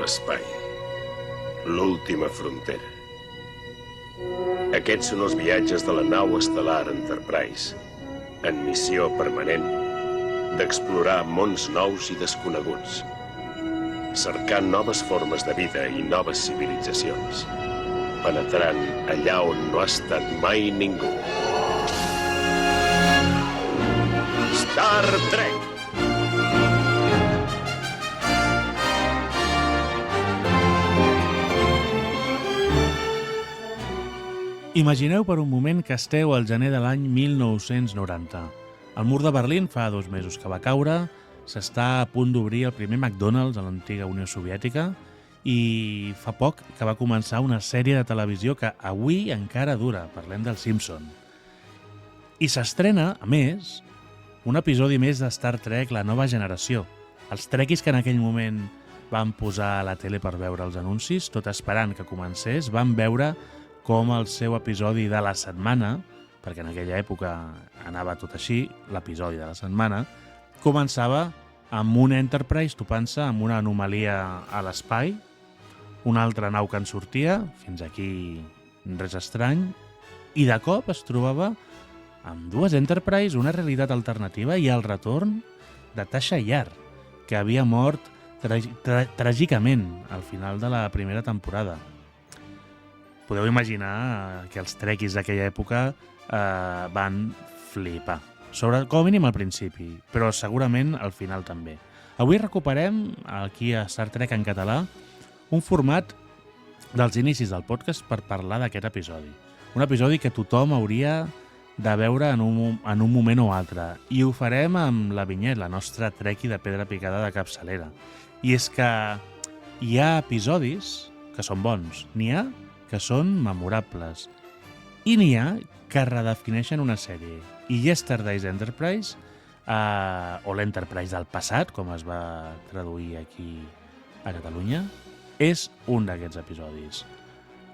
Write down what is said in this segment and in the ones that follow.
l'espai. L'última frontera. Aquests són els viatges de la nau estel·lar Enterprise, en missió permanent d'explorar mons nous i desconeguts, cercant noves formes de vida i noves civilitzacions, penetrant allà on no ha estat mai ningú. Star Trek! Imagineu per un moment que esteu al gener de l'any 1990. El mur de Berlín fa 2 mesos que va caure, s'està a punt d'obrir el primer McDonald's a l'antiga Unió Soviètica i fa poc que va començar una sèrie de televisió que avui encara dura, parlem del Simpson. I s'estrena, a més, un episodi més de Star Trek La Nova Generació. Els trekkies que en aquell moment van posar a la tele per veure els anuncis, tot esperant que comencés, van veure com el seu episodi de la setmana, perquè en aquella època anava tot així, l'episodi de la setmana, començava amb un Enterprise topant-se amb una anomalia a l'espai, una altra nau que en sortia, fins aquí res estrany, i de cop es trobava amb 2 Enterprise, una realitat alternativa i el retorn de Tasha Yar, que havia mort tràgicament al final de la primera temporada. Podeu imaginar que els trekkies d'aquella època van flipar. Com a mínim al principi, però segurament al final també. Avui recuperem, aquí a Star Trek en català, un format dels inicis del podcast per parlar d'aquest episodi. Un episodi que tothom hauria de veure en un moment o altre. I ho farem amb la Vinyet, la nostra trekkie de pedra picada de capçalera. I és que hi ha episodis que són bons, n'hi ha que són memorables. I n'hi ha que redefineixen una sèrie. I Yesterday's Enterprise, o l'Enterprise del passat, com es va traduir aquí a Catalunya, és un d'aquests episodis.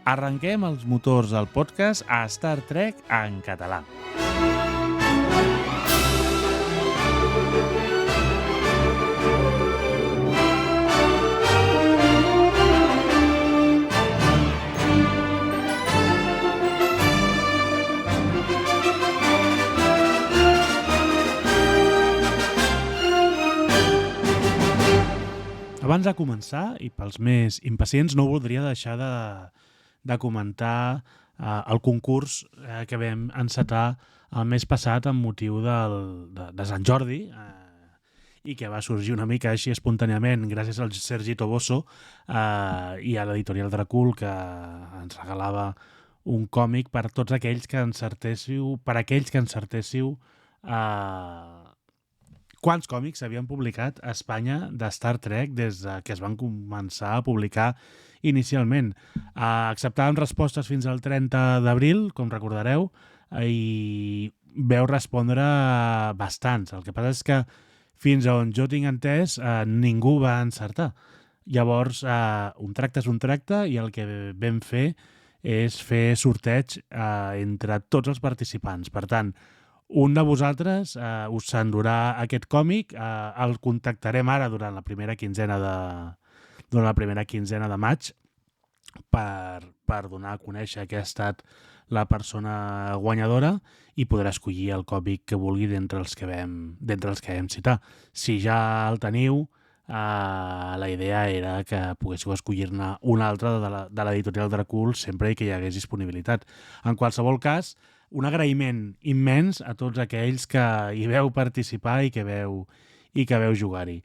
Arrenquem els motors del podcast a Star Trek en català. Abans de començar, i pels més impacients, no voldria deixar de comentar el concurs que vam encetar el mes passat amb motiu de Sant Jordi i que va sorgir una mica així espontàniament gràcies al Sergi Toboso i a l'editorial Dracul, que ens regalava un còmic per tots aquells que encertéssiu, quants còmics s'havien publicat a Espanya de Star Trek des que es van començar a publicar inicialment. Acceptàvem respostes fins al 30 d'abril, com recordareu, i veu respondre bastants. El que passa és que fins on jo tinc entès ningú va encertar. Llavors, un tracte és un tracte i el que vam fer és fer sorteig entre tots els participants. Per tant, un de vosaltres us s'endurà aquest còmic, el contactarem ara durant la primera quinzena de maig per donar a conèixer que ha estat la persona guanyadora i podrà escollir el còmic que vulgui d'entre els que vam citar. Si ja el teniu, la idea era que poguéssiu escollir-ne un altre de l'editorial Dracul sempre que hi hagués disponibilitat. En qualsevol cas, un agraïment immens a tots aquells que hi veu participar i que veu jugar-hi.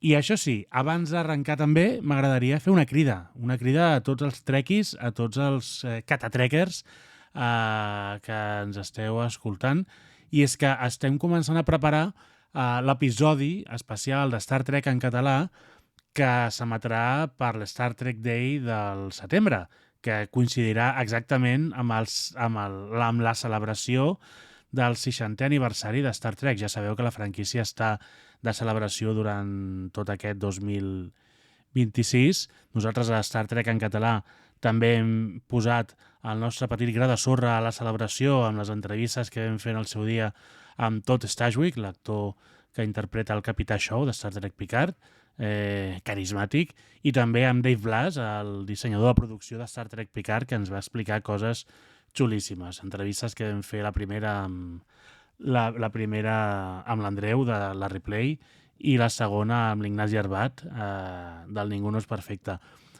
I això sí, abans d'arrencar també m'agradaria fer una crida a tots els trekkies, a tots els catatrekkers que ens esteu escoltant, i és que estem començant a preparar l'episodi especial de Star Trek en català que s'emetrà per l'Star Trek Day del setembre, que coincidirà exactament amb la celebració del 60è aniversari de Star Trek. Ja sabeu que la franquícia està de celebració durant tot aquest 2026. Nosaltres a Star Trek en català també hem posat el nostre petit gra de sorra a la celebració amb les entrevistes que vam fer en el seu dia amb Todd Stashwick, l'actor que interpreta el Capità Shaw de Star Trek Picard. carismàtic, i també amb Dave Blass, el dissenyador de producció de Star Trek Picard, que ens va explicar coses xulíssimes. Entrevistes que vam fer la primera amb l'Andreu de la Replay i la segona amb l'Ignasi Arbat del Ningú no és perfecte.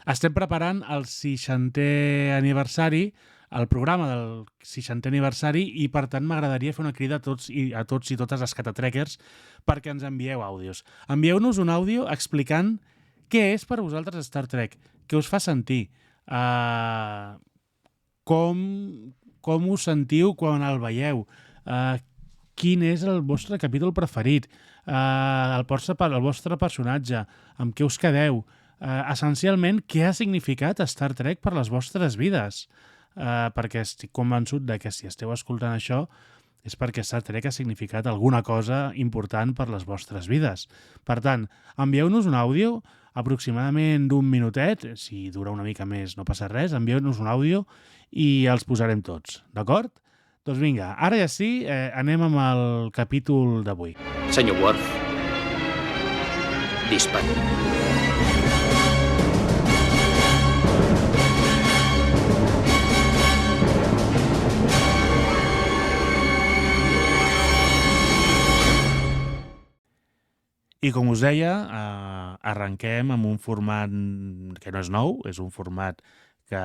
Estem preparant el 60è aniversari, el programa del 60è aniversari, i per tant m'agradaria fer una crida a tots i totes les catatrekkers perquè ens envieu àudios. Envieu-nos un àudio explicant què és per vosaltres Star Trek, què us fa sentir, com us sentiu quan el veieu, quin és el vostre capítol preferit, el vostre personatge, amb què us quedeu, essencialment, què ha significat Star Trek per les vostres vides. Perquè estic convençut de que si esteu escoltant això és perquè Star Trek ha significat alguna cosa important per les vostres vides. Per tant, envieu-nos un àudio aproximadament d'1 minutet, si dura una mica més no passa res, envieu-nos un àudio i els posarem tots, d'acord? Doncs vinga, ara ja sí, anem amb el capítol d'avui. Senyor Worf, dispari. I com us deia, arrenquem amb un format que no és nou, és un format que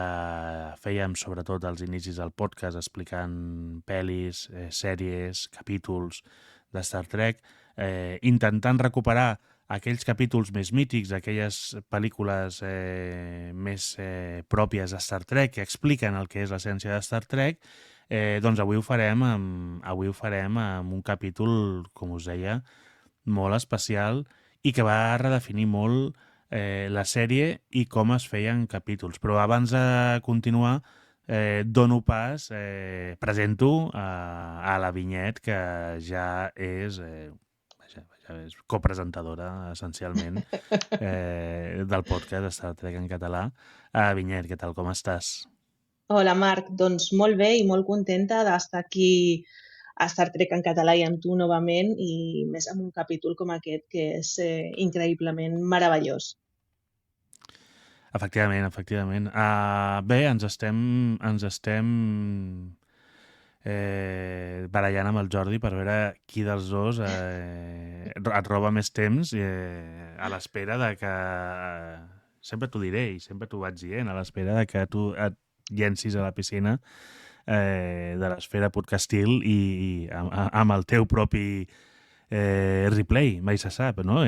fèiem sobretot als inicis del podcast explicant pel·lis, sèries, capítols de Star Trek, intentant recuperar aquells capítols més mítics, aquelles pel·lícules més pròpies de Star Trek que expliquen el que és l'essència de Star Trek. Doncs avui ho farem amb un capítol, com us deia, molt especial i que va redefinir molt la sèrie i com es feien capítols. Però abans de continuar, presento a la Vinyet, que ja és copresentadora, essencialment, del podcast Star Trek en català. Vinyet, què tal, com estàs? Hola, Marc. Doncs molt bé i molt contenta d'estar aquí a Star Trek en català i amb tu novament, i més amb un capítol com aquest que és increïblement meravellós. Efectivament. Bé, ens estem barallant amb el Jordi per veure qui dels dos et roba més temps, a l'espera de que... Sempre t'ho diré i sempre t'ho vaig dient, a l'espera de que tu et llencis a la piscina de l'esfera podcastil i amb el teu propi replay, mai se sap, no?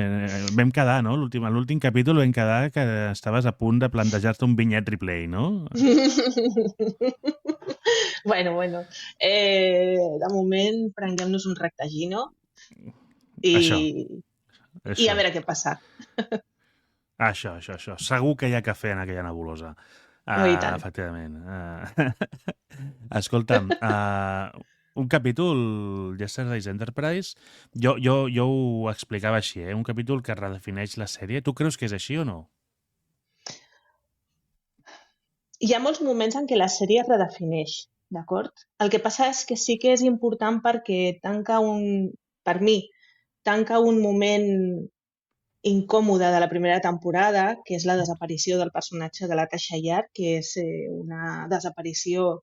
Vam quedar, no? L'últim capítol vam quedar que estaves a punt de plantejar-te un Vinyet replay, no? Bueno. De moment prenguem-nos un rectagino i a veure què passa. Això. Segur que hi ha cafè en aquella nebulosa. I tant. Efectivament. Escolta'm, un capítol Yesterday's Enterprise, jo ho explicava així, un capítol que redefineix la sèrie. Tu creus que és així o no? Hi ha molts moments en què la sèrie es redefineix, d'acord? El que passa és que sí que és important perquè per mi, tanca un moment incòmode de la primera temporada, que és la desaparició del personatge de la Tasha Yar, que és una desaparició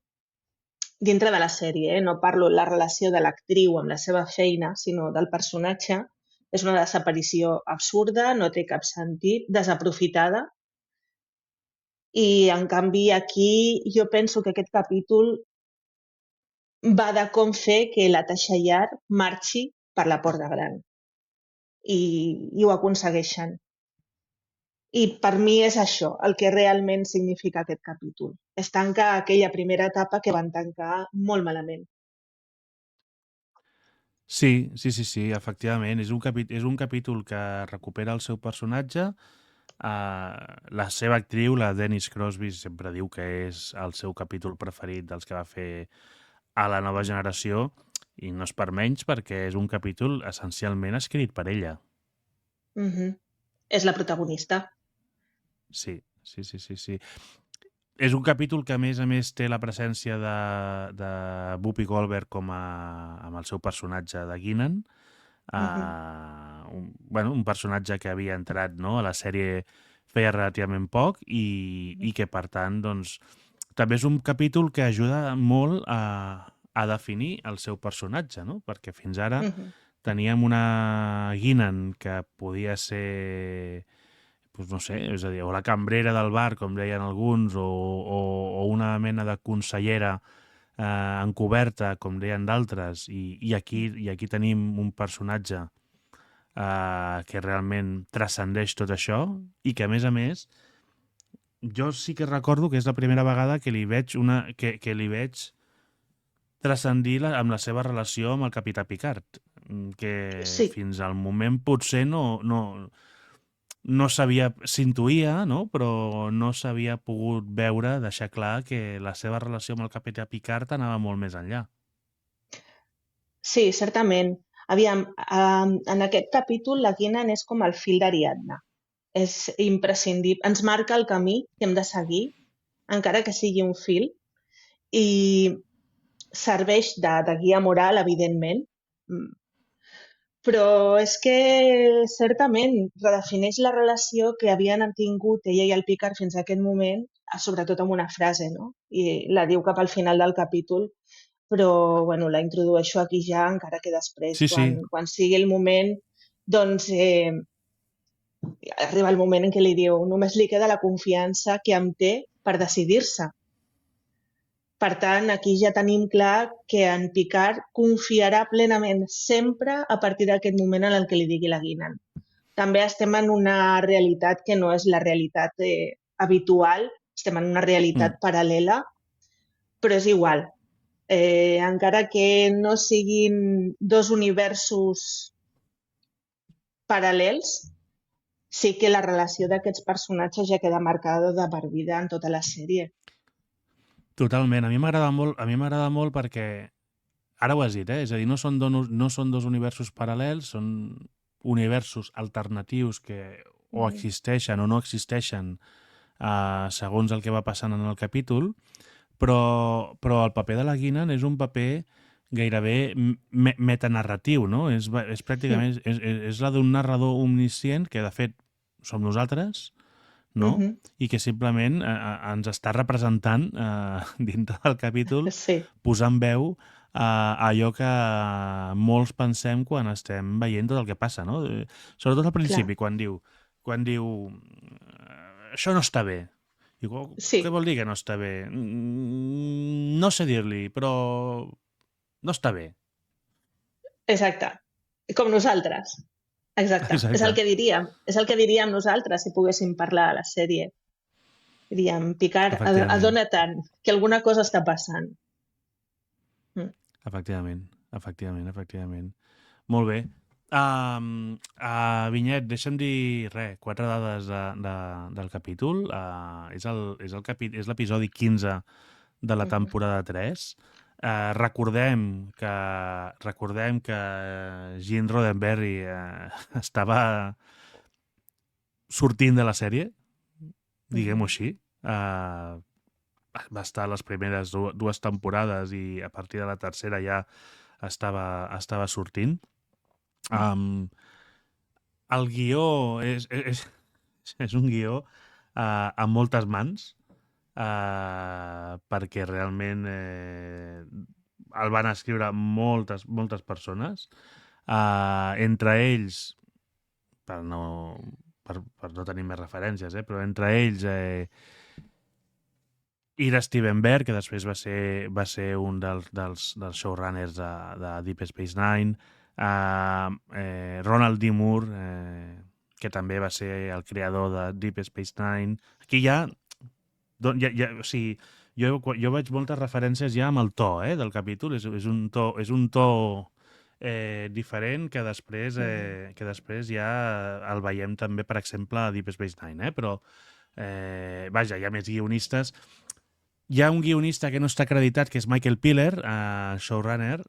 dintre de la sèrie. No parlo de la relació de l'actriu amb la seva feina, sinó del personatge. És una desaparició absurda, no té cap sentit, desaprofitada. I, en canvi, aquí jo penso que aquest capítol va de com fer que la Tasha Yar marxi per la porta gran. I ho aconsegueixen. I per mi és això el que realment significa aquest capítol. És tancar aquella primera etapa que van tancar molt malament. Sí, efectivament. És un capítol que recupera el seu personatge. La seva actriu, la Dennis Crosby, sempre diu que és el seu capítol preferit dels que va fer a la nova generació, i no és per menys perquè és un capítol essencialment escrit per ella. És la protagonista. Sí. És un capítol que, a més, té la presència de Whoopi Goldberg amb el seu personatge de Guinan, un personatge que havia entrat, no, a la sèrie feia relativament poc i que, per tant, doncs, també és un capítol que ajuda molt a definir el seu personatge, no? Perquè fins ara teníem una Guinan que podia ser, doncs no sé, és a dir, o la cambrera del bar, com deien alguns, o una mena de consellera encoberta, com deien d'altres, i aquí tenim un personatge que realment transcendeix tot això i que, a més, jo sí que recordo que és la primera vegada que li veig que li veig transcendir amb la seva relació amb el Capità Picard, que Sí, fins al moment potser no s'intuïa, no? Però no s'havia pogut veure, deixar clar que la seva relació amb el Capità Picard anava molt més enllà. sí, certament. Aviam, en aquest capítol la Guinan és com el fil d'Ariadna. És imprescindible. Ens marca el camí que hem de seguir, encara que sigui un fil, i serveix de guia moral, evidentment, però és que certament redefineix la relació que havien tingut ella i el Picard fins a aquest moment, sobretot amb una frase, no? I la diu cap al final del capítol, però bueno, la introdueixo aquí ja, encara que després, Sí, sí, quan sigui el moment, doncs arriba el moment en què li diu només li queda la confiança que em té per decidir-se. Per tant, aquí ja tenim clar que en Picard confiarà plenament sempre a partir d'aquest moment en el que li digui la Guinan. També estem en una realitat que no és la realitat habitual, estem en una realitat paral·lela, però és igual. Encara que no siguin dos universos paral·lels, sí que la relació d'aquests personatges ja queda marcada de per vida en tota la sèrie. totalment. A mi m'agrada molt perquè, ara ho has dit, és a dir, no són dos universos paral·lels, són universos alternatius que o existeixen o no existeixen segons el que va passant en el capítol, però el paper de la Guinan és un paper gairebé metanarratiu, no? És pràcticament és la d'un narrador omniscient que, de fet, som nosaltres, no? I que simplement ens està representant dintre del capítol, Sí, posant veu a allò que molts pensem quan estem veient tot el que passa, no? Sobretot al principi, quan diu això no està bé. Diu, sí, què vol dir que no està bé? No sé dir-li, però no està bé. exacte. Com nosaltres. Exacte. És el Exacte. que diríem. És el que diríem nosaltres si poguéssim parlar a la sèrie. Diríem, Picard, Efectivament. adona-te'n que alguna cosa està passant. Efectivament. Molt bé. Vinyet, deixa'm dir 4 dades del capítol. És l'episodi 15 de la temporada 3. Recordem que Gene Roddenberry estava sortint de la sèrie, diguem-ho així. Va estar les primeres dues temporades i a partir de la tercera ja estava sortint. El guió és un guió amb moltes mans, perquè realment el van escriure moltes persones, entre ells, per no tenir més referències, però entre ells Ira Steven Behr, que després va ser un dels showrunners de Deep Space Nine, Ronald D. Moore, que també va ser el creador de Deep Space Nine. Aquí o sigui, jo veig moltes referències ja amb el to del capítol. És un to diferent que després ja el veiem també, per exemple, a Deep Space Nine, però vaja, hi ha més guionistes. Hi ha un guionista que no està acreditat, que és Michael Piller, showrunner,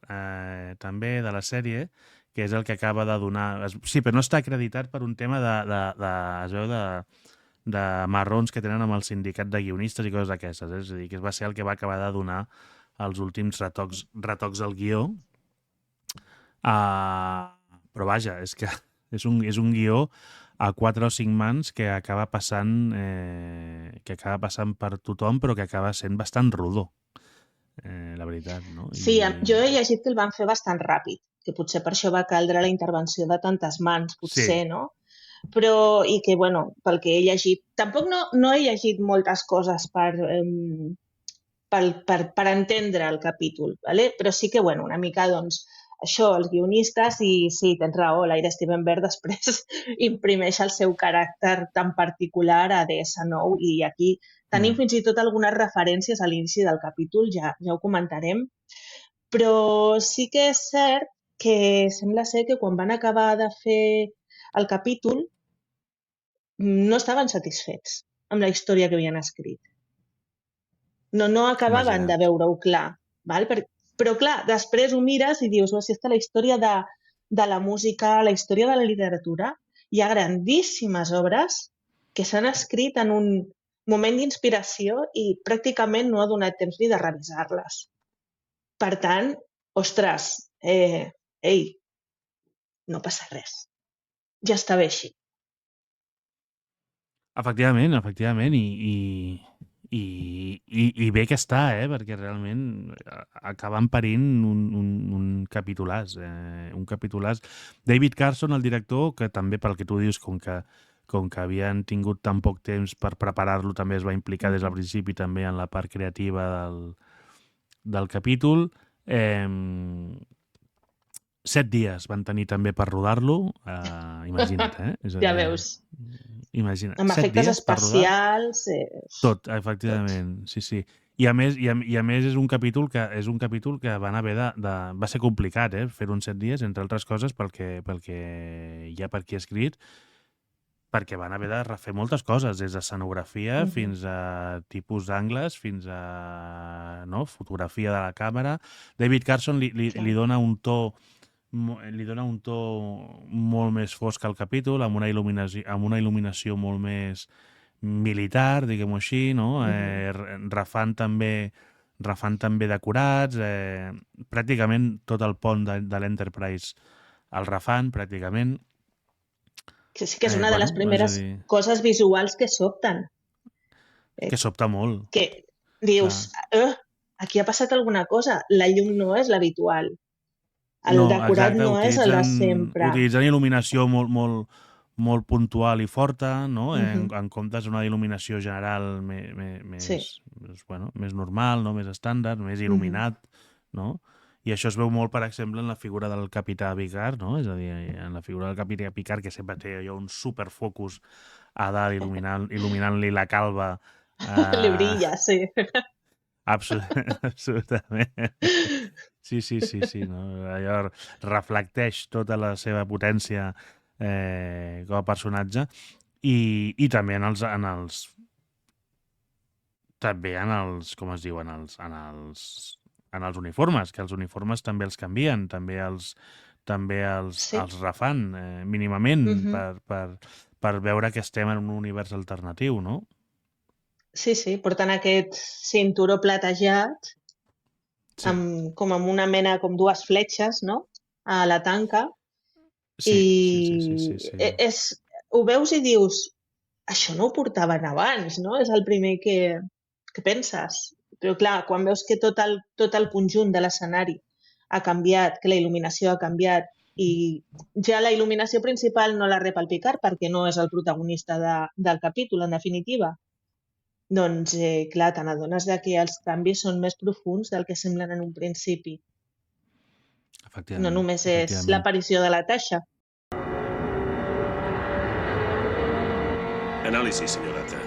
també de la sèrie, que és el que acaba de donar... Sí, però no està acreditat per un tema de marrons que tenen amb el sindicat de guionistes i coses d'aquestes. És a dir, que va ser el que va acabar de donar els últims retocs al guió. Però vaja, és que És un guió a 4 o 5 mans que acaba passant per tothom, però que acaba sent bastant rodó, la veritat, no? Sí, jo he llegit que el van fer bastant ràpid, que potser per això va caldre la intervenció de tantes mans, potser, no? Però, i que, bueno, pel que he llegit... Tampoc no he llegit moltes coses per entendre el capítol, ¿vale? Però sí que, bueno, una mica, doncs, això, els guionistes, i sí, tens raó, l'Aire Stevenberg després imprimeix el seu caràcter tan particular a DS9 i aquí tenim fins i tot algunes referències a l'inici del capítol, ja ho comentarem, però sí que és cert que sembla ser que quan van acabar de fer el capítol no estaven satisfets amb la història que havien escrit. No acabaven de veure-ho clar, val? Però clar, després ho mires i dius, si és que la història de la música, la història de la literatura, hi ha grandíssimes obres que s'han escrit en un moment d'inspiració i pràcticament no ha donat temps ni de revisar-les. Per tant, ostres, no passa res. Ja està bé així. Efectivament, i bé que està, perquè realment acaben parint un capitulàs. Un capitulàs. David Carson, el director, que també pel que tu dius, com que havien tingut tan poc temps per preparar-lo, també es va implicar des del principi també en la part creativa del capítol. 7 dies van tenir també per rodar-lo, imagina't, És a dir, ja veus. Imagina't. Amb efectes especials... Tot, efectivament, sí. I a més és un capítol que van haver va ser complicat, fer-ho en 7 dies, entre altres coses, perquè hi ha per aquí escrit, perquè van haver de refer moltes coses, des d'escenografia fins a tipus d'angles, fins a fotografia de la càmera. David Carson li dona un to molt més fosc al capítol, amb una il·luminació molt més militar, diguem-ho així, no? Refant també decorats, pràcticament tot el pont de l'Enterprise el refant, pràcticament. Que sí que és una de les primeres coses visuals que sobten. Que sobta molt. Que dius, aquí ha passat alguna cosa, la llum no és l'habitual. El decorat no és el de sempre. Utilitzen il·luminació molt puntual i forta, no? En comptes d'una il·luminació general més normal, no? Més estàndard, més il·luminat, no? I això es veu molt, per exemple, en la figura del capità Picard, no? És a dir, en la figura del capità Picard, que sempre té allò un superfocus a dalt il·luminant-li la calva. Li brilla, sí. Absolutament. Sí, no? Allò reflecteix tota la seva potència com a personatge i també en els com es diu, en els uniformes, que els uniformes també els canvien, també els refan mínimament per veure que estem en un univers alternatiu, no? Sí, porten aquest cinturó platejat com amb una mena, com 2 fletxes, no? A la tanca. Sí. Ho veus i dius, això no ho portaven abans, no? És el primer que penses. Però clar, quan veus que tot el conjunt de l'escenari ha canviat, que la il·luminació ha canviat i ja la il·luminació principal no la rep el Picard perquè no és el protagonista del capítol, en definitiva. Doncs, clar, te n'adones que els canvis són més profuns del que semblen en un principi. No només és l'aparició de la Tasha. Anàlisi, senyoreta.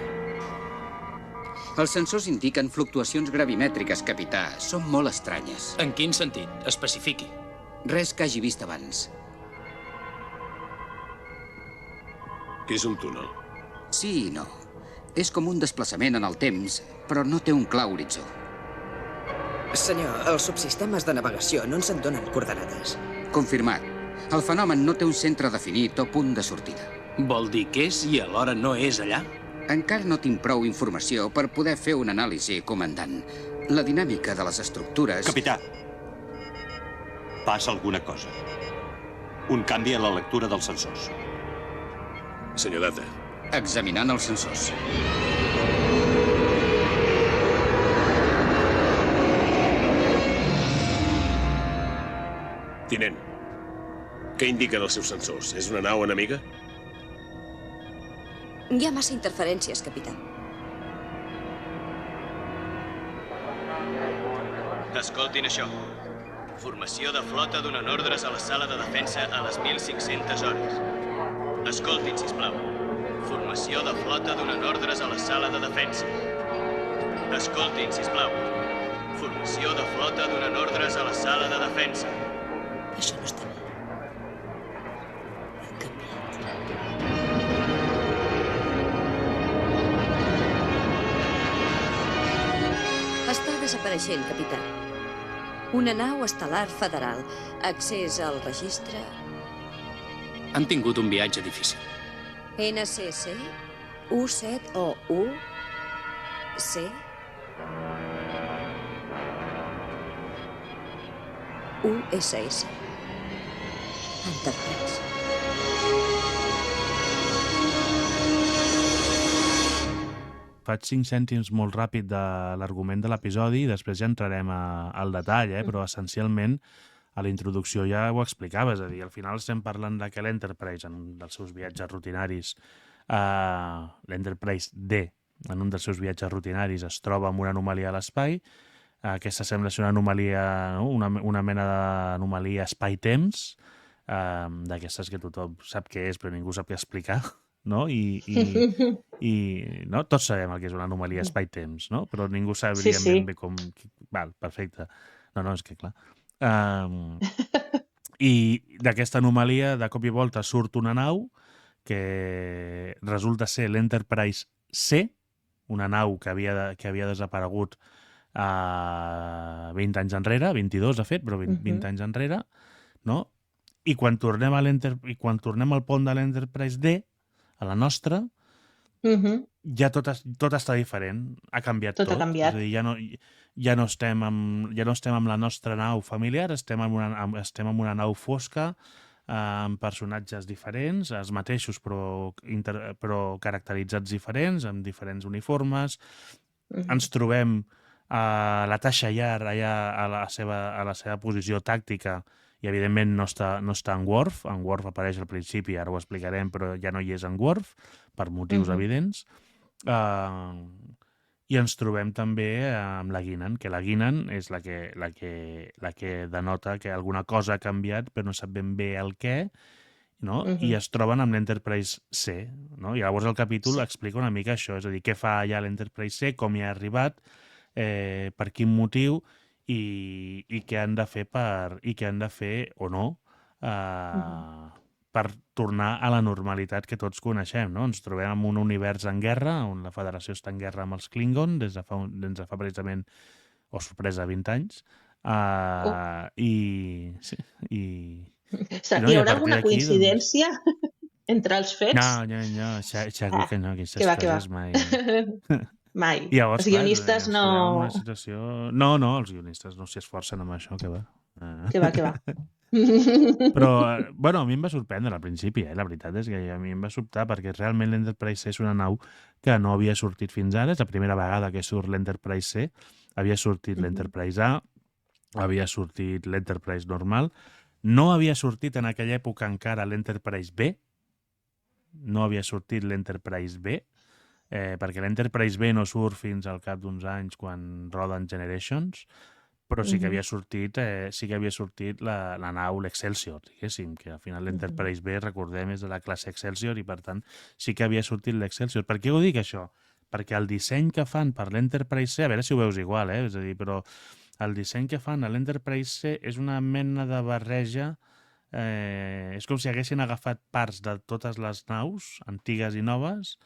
Els sensors indiquen fluctuacions gravimètriques, capità. Són molt estranyes. En quin sentit? Especifiqui. Res que hagi vist abans. Què és un túnel? Sí i no. És com un desplaçament en el temps, però no té un clar horitzó. Senyor, els subsistemes de navegació no ens en donen coordenades. Confirmat. El fenomen no té un centre definit o punt de sortida. Vol dir que és i alhora no és allà? Encara no tinc prou informació per poder fer un anàlisi, comandant. La dinàmica de les estructures... Capità, passa alguna cosa. Un canvi a la lectura dels sensors. Senyor Data, Examinant els sensors. tinent, què indiquen els seus sensors? És una nau enemiga? Hi ha massa interferències, capità. Escoltin això. Formació de flota donant ordres a la sala de defensa a les 1.500 hores. Escoltin, sisplau. Formació de flota donant ordres a la sala de defensa. Escoltin, sisplau. Formació de flota donant ordres a la sala de defensa. Això no està bé. Han canviat. Està desapareixent, capità. Una nau estel·lar federal. Accés al registre... Han tingut un viatge difícil. NCC U7 o U C USS Enterprise. Faig 5 cèntims molt ràpid de l'argument de l'episodi i després ja entrarem al detall, però essencialment a la introducció ja ho explicaves, és a dir, al final estem parlant de que l'Enterprise, en un dels seus viatges rutinaris, l'Enterprise D, en un dels seus viatges rutinaris, es troba amb una anomalia a l'espai. Aquesta sembla ser una anomalia, no? una mena d'anomalia espai-temps, d'aquestes que tothom sap què és, però ningú sap què explicar, no? I no? Tots sabem el que és una anomalia espai-temps, no? Però ningú sabria ben bé com... Val, perfecte. No, és que clar... I d'aquesta anomalia, de cop i volta, surt una nau que resulta ser l'Enterprise C, una nau que havia desaparegut 20 anys enrere, 22 de fet, però 20 anys enrere, no? I quan tornem al pont de l'Enterprise D, a la nostra, ja tot està diferent, ha canviat tot. Tot ha canviat. És a dir, ja no estem amb la nostra nau familiar, estem amb una nau fosca, amb personatges diferents, els mateixos però caracteritzats diferents, amb diferents uniformes. Ens trobem a la Tasha Yar allà a la seva posició tàctica i evidentment no està en Worf. En Worf apareix al principi, ara ho explicarem, però ja no hi és en Worf, per motius evidents. I ens trobem també amb la Guinan, que la Guinan és la que denota que alguna cosa ha canviat, però no sap ben bé el què, no? I es troben amb l'Enterprise C. No? I llavors el capítol explica una mica això, és a dir, què fa allà l'Enterprise C, com hi ha arribat, per quin motiu i què han de fer o no per tornar a la normalitat que tots coneixem, no? Ens trobem en un univers en guerra, on la Federació està en guerra amb els Klingon des de fa precisament, sorpresa, 20 anys. Hi haurà alguna coincidència entre els fets? No, segur que no, aquestes coses mai... Mai. Llavors, els guionistes no... No, els guionistes no s'hi esforcen amb això, que va. Que va. Però, bueno, a mi em va sorprendre al principi, la veritat és que a mi em va sobtar perquè realment l'Enterprise C és una nau que no havia sortit fins ara, és la primera vegada que surt l'Enterprise C, havia sortit l'Enterprise A, havia sortit l'Enterprise normal, no havia sortit en aquella època encara l'Enterprise B, no havia sortit l'Enterprise B, perquè l'Enterprise B no surt fins al cap d'uns anys quan roden Generations, però sí que havia sortit la nau, l'Excelsior, diguéssim, que al final l'Enterprise B, recordem, és de la classe Excelsior i per tant sí que havia sortit l'Excelsior. Per què ho dic això? Perquè el disseny que fan per l'Enterprise C, a veure si ho veus igual, és a dir, però el disseny que fan a l'Enterprise C és una mena de barreja, és com si haguessin agafat parts de totes les naus, antigues i noves,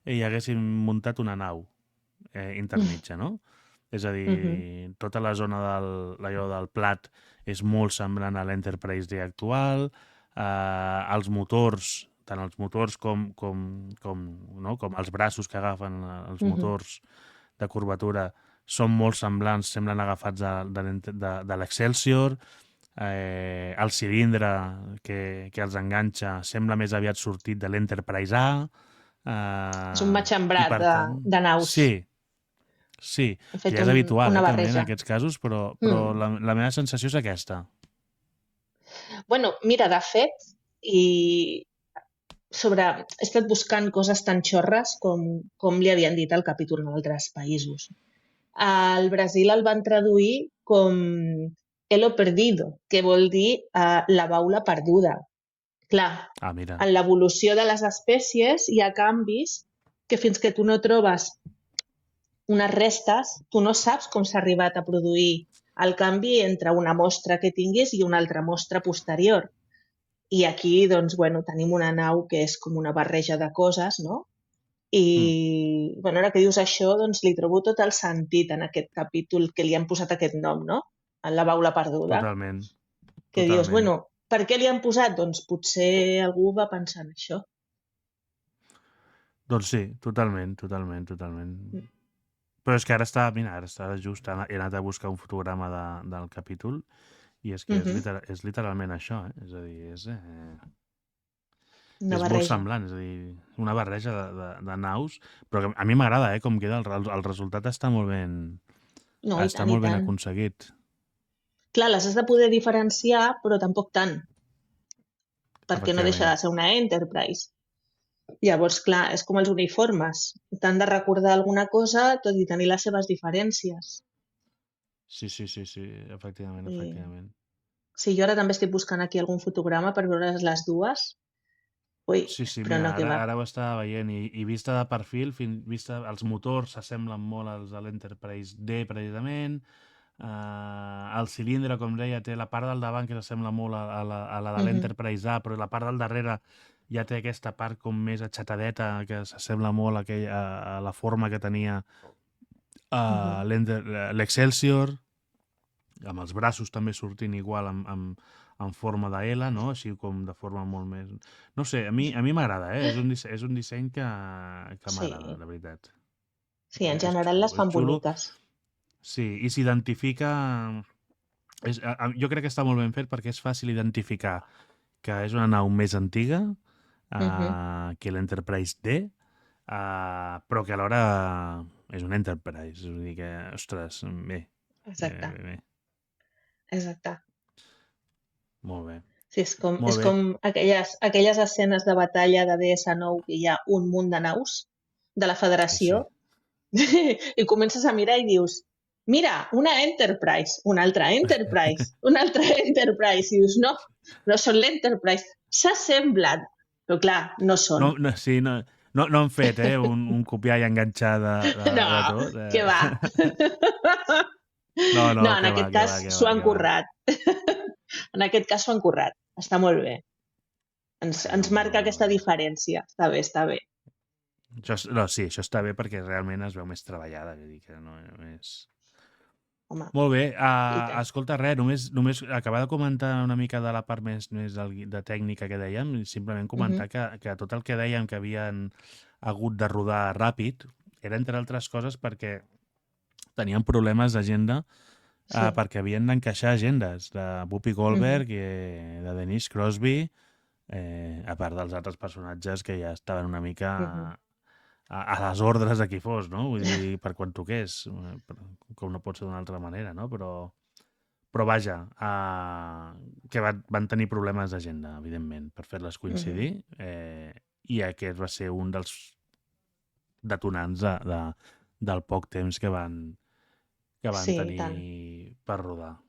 i haguessin muntat una nau intermitja, no? És a dir, tota la zona del plat és molt semblant a l'Enterprise D actual, els motors, tant els motors com els braços que agafen els motors de curvatura són molt semblants, semblen agafats de l'Excelsior, el cilindre que els enganxa sembla més aviat sortit de l'Enterprise A. És un matxembrat de naus. Sí, que ja és habitual també en aquests casos, però la meva sensació és aquesta. Bueno, mira, de fet, he estat buscant coses tan xorres com li havien dit al capítol en altres països. Al Brasil el van traduir com Elo Perdido, que vol dir la baula perduda. Clar, en l'evolució de les espècies hi ha canvis que fins que tu no trobes unes restes, tu no saps com s'ha arribat a produir el canvi entre una mostra que tinguis i una altra mostra posterior. I aquí, doncs, bueno, tenim una nau que és com una barreja de coses, no? I, bueno, ara que dius això, doncs li trobo tot el sentit en aquest capítol que li han posat aquest nom, no? En la baula perduda. Totalment. Que dius, bueno, per què li han posat? Doncs potser algú va pensar en això. Doncs sí, totalment. Però és que ara està just, he anat a buscar un fotograma del capítol i és que és literalment això, és a dir, és molt semblant, és a dir, una barreja de naus, però a mi m'agrada com queda, el resultat està molt ben, ben aconseguit. Clar, les has de poder diferenciar, però tampoc tant, perquè no deixa de ser una Enterprise. Llavors, clar, és com els uniformes. T'han de recordar alguna cosa, tot i tenir les seves diferències. Sí, efectivament. Sí, jo ara també estic buscant aquí algun fotograma per veure les dues. Ui, sí, però mira, no que va. Ara ho estava veient i vista de perfil, els motors s'assemblen molt als de l'Enterprise D, precisament. El cilindre, com deia, té la part del davant que s'assembla molt a la de l'Enterprise A, però la part del darrere ja té aquesta part com més achatadeta que s'assembla molt a la forma que tenia l'Excelsior, amb els braços també sortint igual en forma de L, no? Així com de forma molt més... No sé, a mi m'agrada, és un disseny que m'agrada, la veritat. Sí, en general les fan boniques. Sí, i s'identifica... Jo crec que està molt ben fet perquè és fàcil identificar que és una nau més antiga que l'Enterprise D, però que alhora és un Enterprise. És a dir que, ostres, bé. Exacte. Exacte. Molt bé. Sí, és com aquelles escenes de batalla de DS9 que hi ha un munt de naus de la Federació i comences a mirar i dius, mira, una Enterprise, una altra Enterprise, una altra Enterprise. I dius, no són l'Enterprise. S'assemblen, però clar, no són. No han fet un copiar i enganxar de tot. Què va? No, en aquest cas s'ho han currat. En aquest cas s'ho han currat. Està molt bé. Ens marca aquesta diferència. Està bé. Sí, això està bé perquè realment es veu més treballada. Vull dir que no és... Home, molt bé. Escolta, res, només acabar de comentar una mica de la part més de tècnica que dèiem, simplement comentar que tot el que dèiem que havien hagut de rodar ràpid era, entre altres coses, perquè tenien problemes d'agenda, perquè havien d'encaixar agendes de Whoopi Goldberg i de Denise Crosby, a part dels altres personatges que ja estaven una mica a les ordres de qui fos, no? Vull dir, per quan toqués, com no pot ser d'una altra manera, no? Però vaja, que van tenir problemes d'agenda, evidentment, per fer-les coincidir, i aquest va ser un dels detonants del poc temps que van tenir per rodar.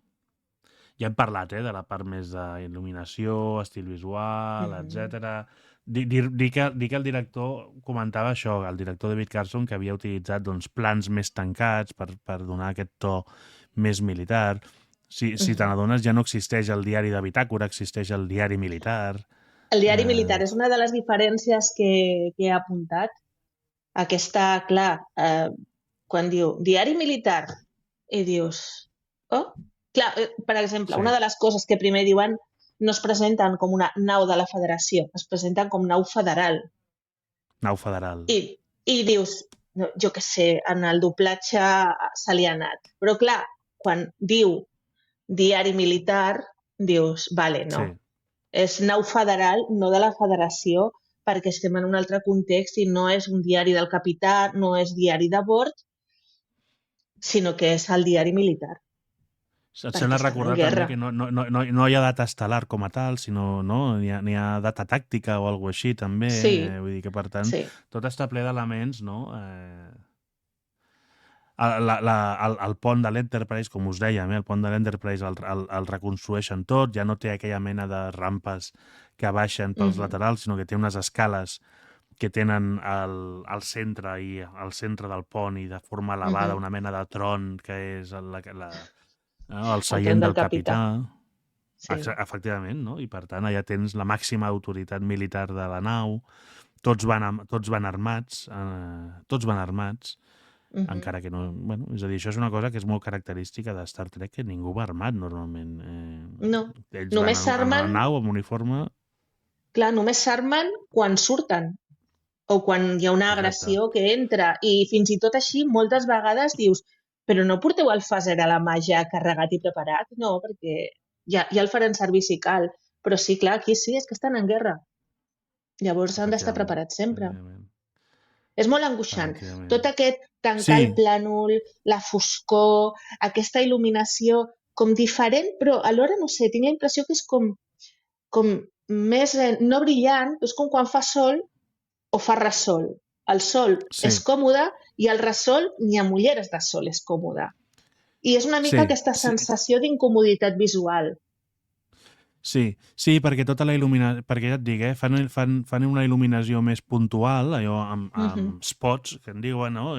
Ja hem parlat de la part més d'il·luminació, estil visual, etc. Dir que el director comentava això, el director David Carson, que havia utilitzat plans més tancats per donar aquest to més militar. Si te n'adones, ja no existeix el diari de bitàcora, existeix el diari militar. El diari militar és una de les diferències que he apuntat. Aquesta, clar, quan diu diari militar, i dius... Oh? Clar, per exemple, una de les coses que primer diuen no es presenten com una nau de la Federació, es presenten com nau federal. Nau federal. I dius, jo què sé, en el doblatge se li ha anat. Però clar, quan diu diari militar, dius, vale, no. Sí. És nau federal, no de la federació, perquè estem en un altre context i no és un diari del capità, no és diari de bord, sinó que és el diari militar. Et Perquè sembla estan en recordar guerra. també que no hi ha data estel·lar com a tal, sinó n'hi ha data tàctica o alguna així també. Sí, Vull dir que, per tant, sí. tot està ple d'elements, no? El pont de l'Enterprise, com us dèiem, el pont de l'Enterprise el reconstrueixen tot, ja no té aquella mena de rampes que baixen pels laterals, sinó que té unes escales que tenen al centre i al centre del pont i de forma elevada una mena de tron que és el seient del capità. Sí. Efectivament, no? I per tant allà tens la màxima autoritat militar de la nau, tots van armats, encara que no... Bueno, és a dir, això és una cosa que és molt característica de Star Trek, que ningú va armat normalment. No, Ells només van en s'armen... la nau amb uniforme... Clar, només s'armen quan surten o quan hi ha una agressió que entra. I fins i tot així, moltes vegades dius però no porteu el phaser a la mà ja carregat i preparat? No, perquè ja el faran servir si cal. Però sí, clar, aquí sí, és que estan en guerra. Llavors han d'estar preparats sempre. És molt angoixant. Tot aquest tancar el plànol, la foscor, aquesta il·luminació com diferent, però alhora, no sé, tinc la impressió que és com més, no brillant, és com quan fa sol o fa ressol. El sol és còmode i el ressol ni amb ulleres de sol és còmode. I és una mica aquesta sensació d'incomoditat visual. Sí, perquè tota la il·luminació... Perquè ja et dic, fan una il·luminació més puntual, allò amb spots, que en diuen, no?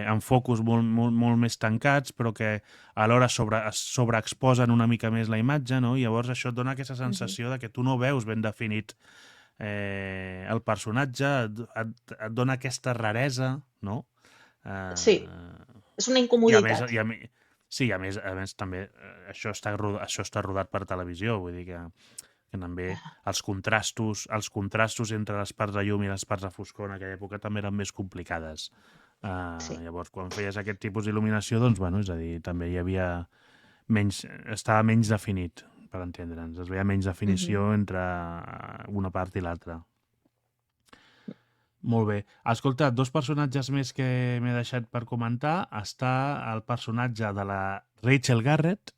Amb focus molt més tancats, però que alhora sobreexposen una mica més la imatge, no? I llavors això et dona aquesta sensació de que tu no veus ben definit el personatge, et dona aquesta raresa, no? Sí, és una incomoditat. A més també això està rodat per televisió, vull dir que també els contrastos entre les parts de llum i les parts de foscor en aquella època també eren més complicades. Llavors, quan feies aquest tipus d'il·luminació, doncs, bueno, és a dir, també hi havia estava menys definit, per entendre'ns. Es veia menys definició entre una part i l'altra. Molt bé. Escolta, dos personatges més que m'he deixat per comentar. Està el personatge de la Rachel Garrett.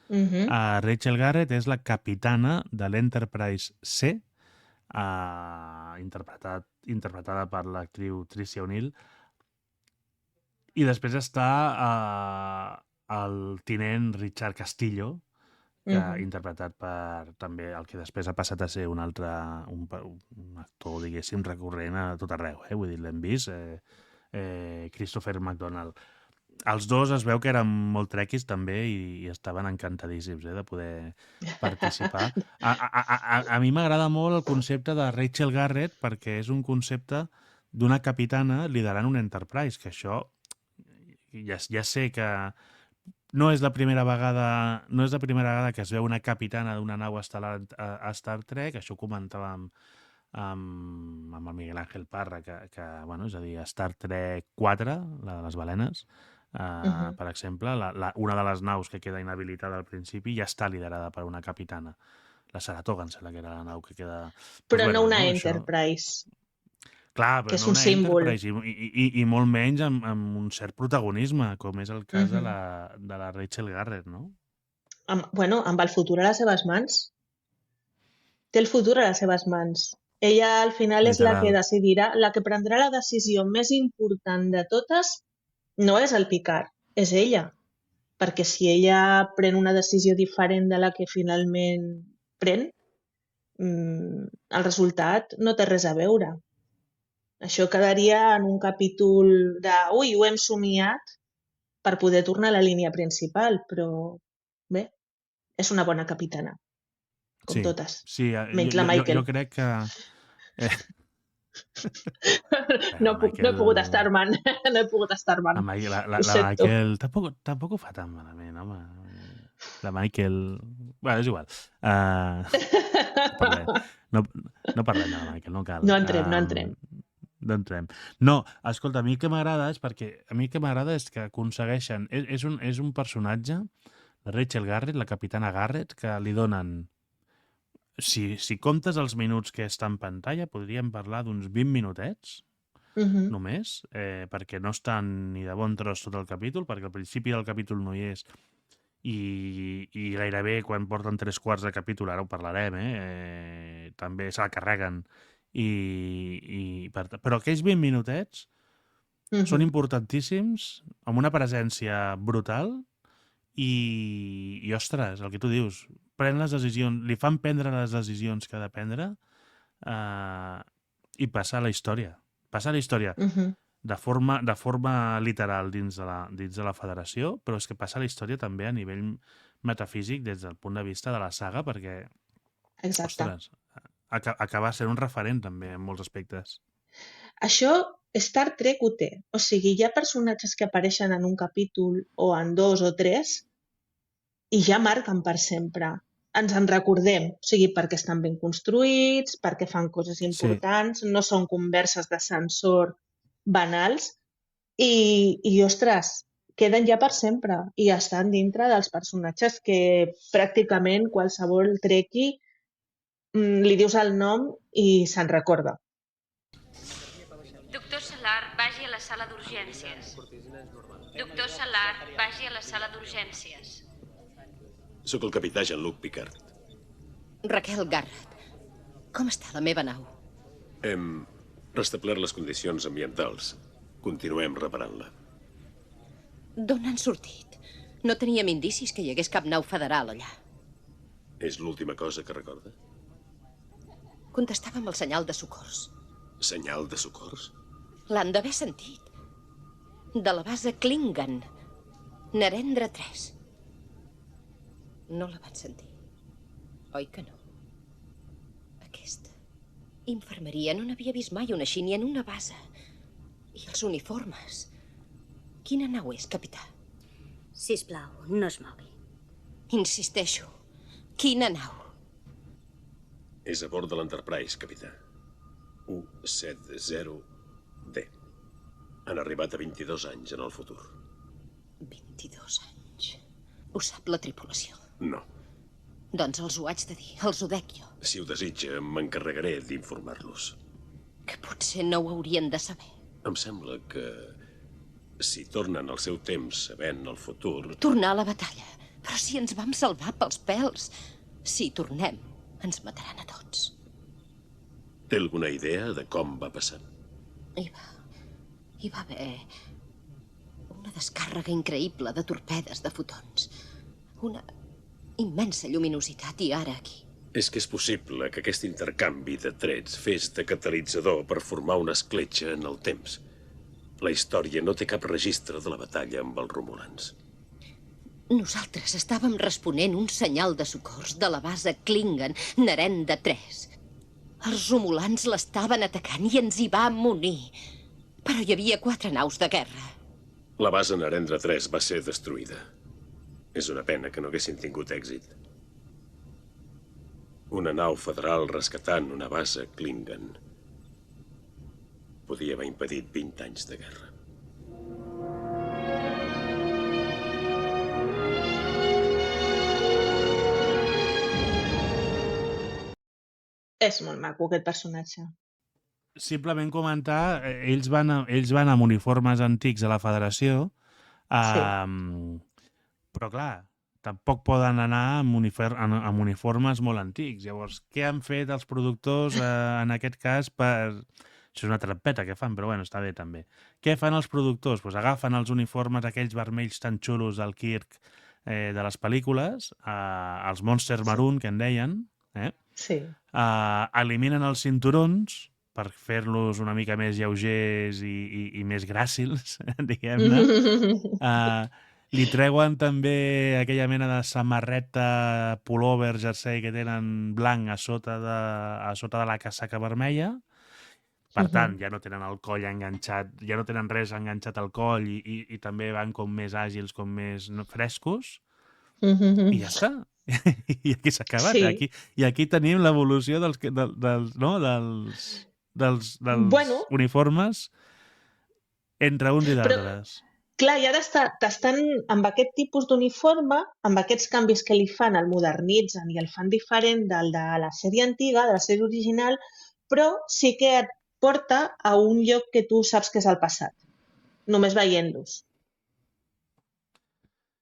Rachel Garrett és la capitana de l'Enterprise C, interpretada per l'actriu Tricia O'Neill. I després està el tinent Richard Castillo, que interpretat per també el que després ha passat a ser un actor, diguéssim, recurrent a tot arreu. Vull dir, l'hem vist, Christopher McDonald. Els dos es veu que eren molt trequis també i estaven encantadíssims de poder participar. A mi m'agrada molt el concepte de Rachel Garrett perquè és un concepte d'una capitana liderant un Enterprise, que això ja sé que no és la primera vegada que es veu una capitana d'una nau estel·lar a Star Trek. Això ho comentàvem amb el Miguel Ángel Parra, que bueno, és a dir, a Star Trek 4, la de les balenes, per exemple, una de les naus que queda inhabilitada al principi ja està liderada per una capitana. La Saratoga, em sembla que era la nau que queda... Però no una Enterprise. Clar, però que és no un símbol. I molt menys amb un cert protagonisme, com és el cas de la Rachel Garrett, no? Amb el futur a les seves mans. Té el futur a les seves mans. Ella, al final, és la que decidirà, la que prendrà la decisió més important de totes, no és el Picard, és ella. Perquè si ella pren una decisió diferent de la que finalment pren, el resultat no té res a veure. Això quedaria en un capítol de ui, ho hem somiat per poder tornar a la línia principal, però bé, és una bona capitana, com totes. Sí, menys la Michael. Jo crec que... No he pogut estar-me'n. No he pogut estar-me'n. La Michael tampoc ho fa tan malament, home. La Michael... Bé, és igual. No parlem de la Michael, no cal. No entrem. No, escolta, a mi el que m'agrada és que aconsegueixen... És un personatge, Rachel Garrett, la capitana Garrett, que li donen... Si comptes els minuts que està en pantalla, podríem parlar d'uns 20 minutets, només, perquè no està ni de bon tros tot el capítol, perquè al principi del capítol no hi és, i gairebé quan porten 3/4 de capítol, ara ho parlarem, també se la carreguen. Però aquells 20 minutets són importantíssims, amb una presència brutal, i ostres, el que tu dius, pren les decisions, li fan prendre les decisions que ha de prendre i passar la història. Passar la història de forma literal dins de la federació, però és que passa la història també a nivell metafísic des del punt de vista de la saga, perquè, ostres, acaba sent un referent també en molts aspectes. Això Star Trek ho té. O sigui, hi ha personatges que apareixen en un capítol o en 2 o 3 i ja marquen per sempre. Ens en recordem, o sigui, perquè estan ben construïts, perquè fan coses importants, no són converses d'ascensor banals i ostres, queden ja per sempre i estan dintre dels personatges que pràcticament qualsevol trequi li dius el nom i se'n recorda. Doctor Salar, vagi a la sala d'urgències. Doctor Salar, vagi a la sala d'urgències. Sóc el capità Jean-Luc Picard. Raquel Garrett, com està la meva nau? Hem restablert les condicions ambientals. Continuem reparant-la. D'on han sortit? No teníem indicis que hi hagués cap nau federal allà. És l'última cosa que recorda? Contestava amb el senyal de socors. Senyal de socors? L'han d'haver sentit. De la base Klingon, Narendra 3. No la van sentir. Oi que no? Aquesta infermeria no n'havia vist mai una així, ni en una base. I els uniformes. Quina nau és, capità? Sisplau, no es mogui. Insisteixo. Quina nau? És a bord de l'Enterprise, capità. U70D. Han arribat a 22 anys en el futur. 22 anys. Ho sap la tripulació? No. Doncs els ho haig de dir, els ho dec jo. Si ho desitja, m'encarregaré d'informar-los. Que potser no ho haurien de saber. Em sembla que si tornen al seu temps sabent el futur... Tornar a la batalla. Però si ens vam salvar pels pèls. Si tornem, ens mataran a tots. Té alguna idea de com va passar? Hi va haver una descàrrega increïble de torpedes de fotons. Una immensa lluminositat i ara aquí. És que és possible que aquest intercanvi de trets fes de catalitzador per formar una escletxa en el temps. La història no té cap registre de la batalla amb els romulans. Nosaltres estàvem responent un senyal de socors de la base Klingon, Narendra 3. Els romulans l'estaven atacant i ens hi vam unir. Però hi havia 4 naus de guerra. La base Narendra 3 va ser destruïda. És una pena que no haguessin tingut èxit. Una nau federal rescatant una base Klingon podia haver impedit 20 anys de guerra. És molt maco, aquest personatge. Simplement comentar, ells van amb uniformes antics a la federació, però clar, tampoc poden anar amb uniformes molt antics. Llavors, què han fet els productors en aquest cas per... Això és una trampeta que fan, però bueno, està bé també. Què fan els productors? Pues agafen els uniformes aquells vermells tan xulos del Kirk de les pel·lícules, els Monster Maroon, que en deien, eliminen els cinturons per fer-los una mica més lleugers i més gràcils, diguem-ne. Li treuen també aquella mena de samarreta, pullover, jersei que tenen blanc a sota de la casaca vermella. Per tant, ja no tenen el coll enganxat, ja no tenen res enganxat al coll i també van com més àgils, com més frescos. I ja està. I aquí s'ha acabat. Sí. I aquí tenim l'evolució dels uniformes entre uns i d'altres. Clar, i ara t'estan amb aquest tipus d'uniforme, amb aquests canvis que li fan, el modernitzen i el fan diferent del de la sèrie antiga, de la sèrie original, però sí que et porta a un lloc que tu saps que és el passat, només veient-los.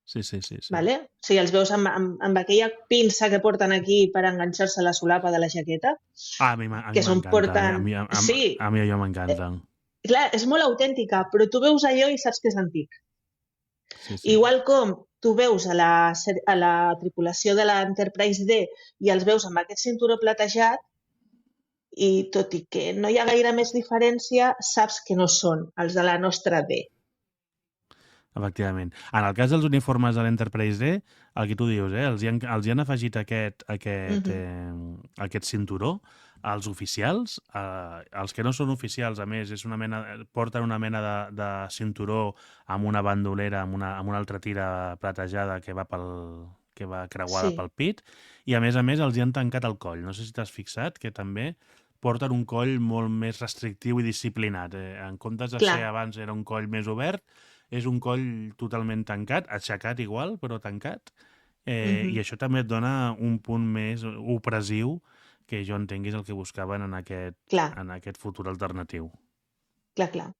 Sí. Vale? O sigui, els veus amb aquella pinça que porten aquí per enganxar-se a la solapa de la jaqueta. A mi m'encanta. A mi allò m'encanta. Clar, és molt autèntica, però tu veus allò i saps que és antic. Sí. Igual com tu veus a la tripulació de l'Enterprise D i els veus amb aquest cinturó platejat i tot i que no hi ha gaire més diferència, saps que no són els de la nostra D. Efectivament. En el cas dels uniformes de l'Enterprise D, el que tu dius, els hi han afegit aquest cinturó. Els oficials, els que no són oficials, a més, porten una mena de cinturó amb una bandolera, amb una altra tira platejada que va creuada pel pit, i a més els hi han tancat el coll. No sé si t'has fixat que també porten un coll molt més restrictiu i disciplinat. En comptes de ser abans era un coll més obert, és un coll totalment tancat, aixecat igual, però tancat, i això també et dona un punt més opressiu que jo entenc és el que buscaven en aquest futur alternatiu. Clar.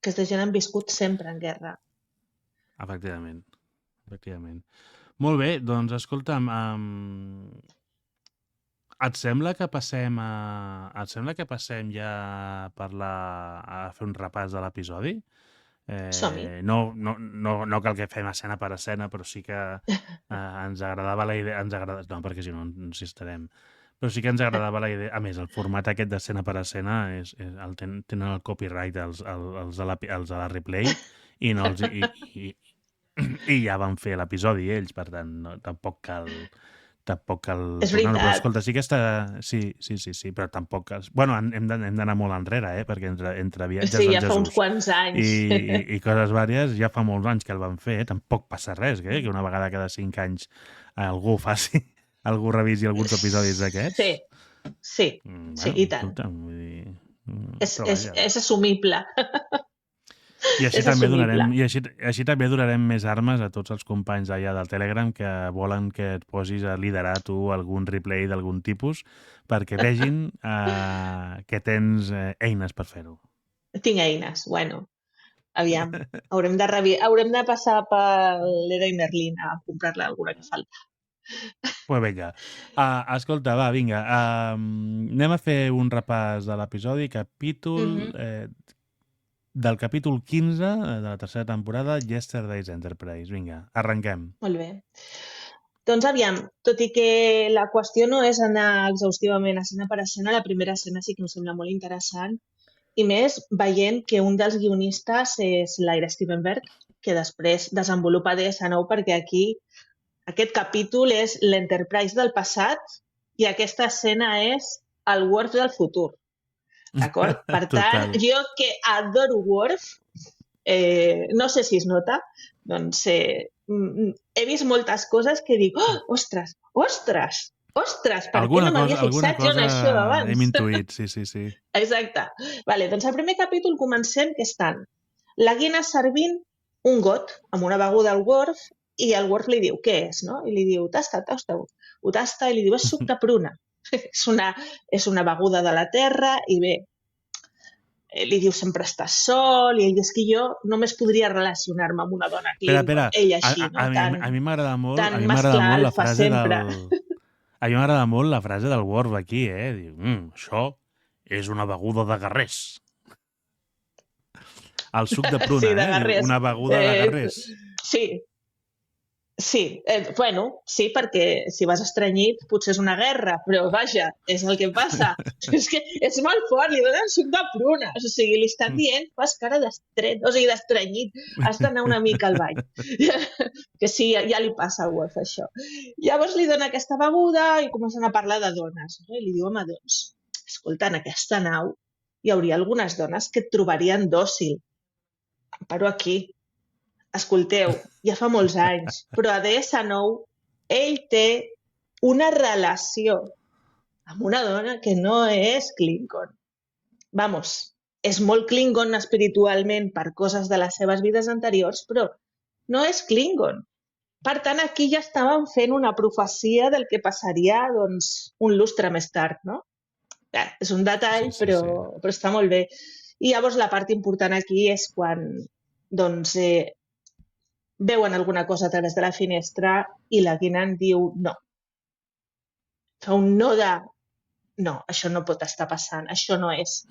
Aquesta gent han viscut sempre en guerra. Efectivament. Molt bé, doncs escolta'm, et sembla que passem ja a fer un repàs de l'episodi? Som-hi. No cal que fem escena per escena, però sí que ens agradava la idea... No, perquè si no ens hi estarem. Però sí que ens agradava la idea. A més, el format aquest d'escena per escena tenen el copyright els de la replay i ja van fer l'episodi ells, per tant, tampoc cal... És veritat. Però escolta, sí que està... Sí, però tampoc cal... Bueno, hem d'anar molt enrere, perquè entre viatges del Jesús... Sí, ja fa uns quants anys. I coses vàries, ja fa molts anys que el van fer, tampoc passa res, que una vegada cada 5 anys algú revisi alguns episodis d'aquests. Sí, i tant. És assumible. I així també donarem més armes a tots els companys d'allà del Telegram que volen que et posis a liderar tu algun replay d'algun tipus perquè vegin que tens eines per fer-ho. Tinc eines, bueno. Aviam, haurem de passar per l'Heroi Merlin a comprar-la alguna que falta. Pues vinga. Escolta, va, vinga. Anem a fer un repàs de l'episodi, del capítol 15 de la tercera temporada, Yesterday's Enterprise. Vinga, arrenquem. Molt bé. Doncs aviam, tot i que la qüestió no és anar exhaustivament escena per escena, la primera escena sí que em sembla molt interessant, i més veient que un dels guionistes és l'Ira Stevenberg, que després desenvolupa DS9 perquè aquí aquest capítol és l'Enterprise del passat i aquesta escena és el Worf del futur. D'acord? Per tant, jo que adoro Worf, no sé si es nota, doncs he vist moltes coses que dic, ostres, per què no m'havia fixat jo en això abans? Hem intuït, sí. Exacte. Vale, doncs al primer capítol comencem que estan la Guinness servint un got amb una beguda al Worf i el Worf li diu, què és, no? I li diu, tasta, ho tasta i li diu, és suc de pruna. És una beguda de la Terra i bé, li diu sempre estàs sol i ell és que jo només podria relacionar-me amb una dona Klingon, ell així, no? A mi m'agrada molt la frase a mi m'agrada molt la frase del Worf aquí, diu, això és una beguda de guerrers. El suc de pruna, sí, de guerrers. Una beguda de guerrers. Sí, bueno, sí, perquè si vas estrenyit potser és una guerra, però vaja, és el que passa. És que és molt fort, li donen suc de prunes, o sigui, li estan dient, fas cara d'estrenyit, has d'anar una mica al bany. Que sí, ja li passa al Worf, això. Llavors li dona aquesta beguda i comencen a parlar de dones. No? I li diu, home, doncs, escolta, en aquesta nau hi hauria algunes dones que et trobarien dòcil, però aquí... Escolteu, ja fa molts anys, però a DS9 ell té una relació amb una dona que no és Klingon. Vamos, és molt Klingon espiritualment per coses de les seves vides anteriors, però no és Klingon. Per tant, aquí ja estàvem fent una profecia del que passaria doncs, un lustre més tard, no? És un detall, però està molt bé. I llavors la part important aquí és quan doncs, veuen alguna cosa a través de la finestra i la Guinan diu no. Fa un no de no, això no pot estar passant, això no és.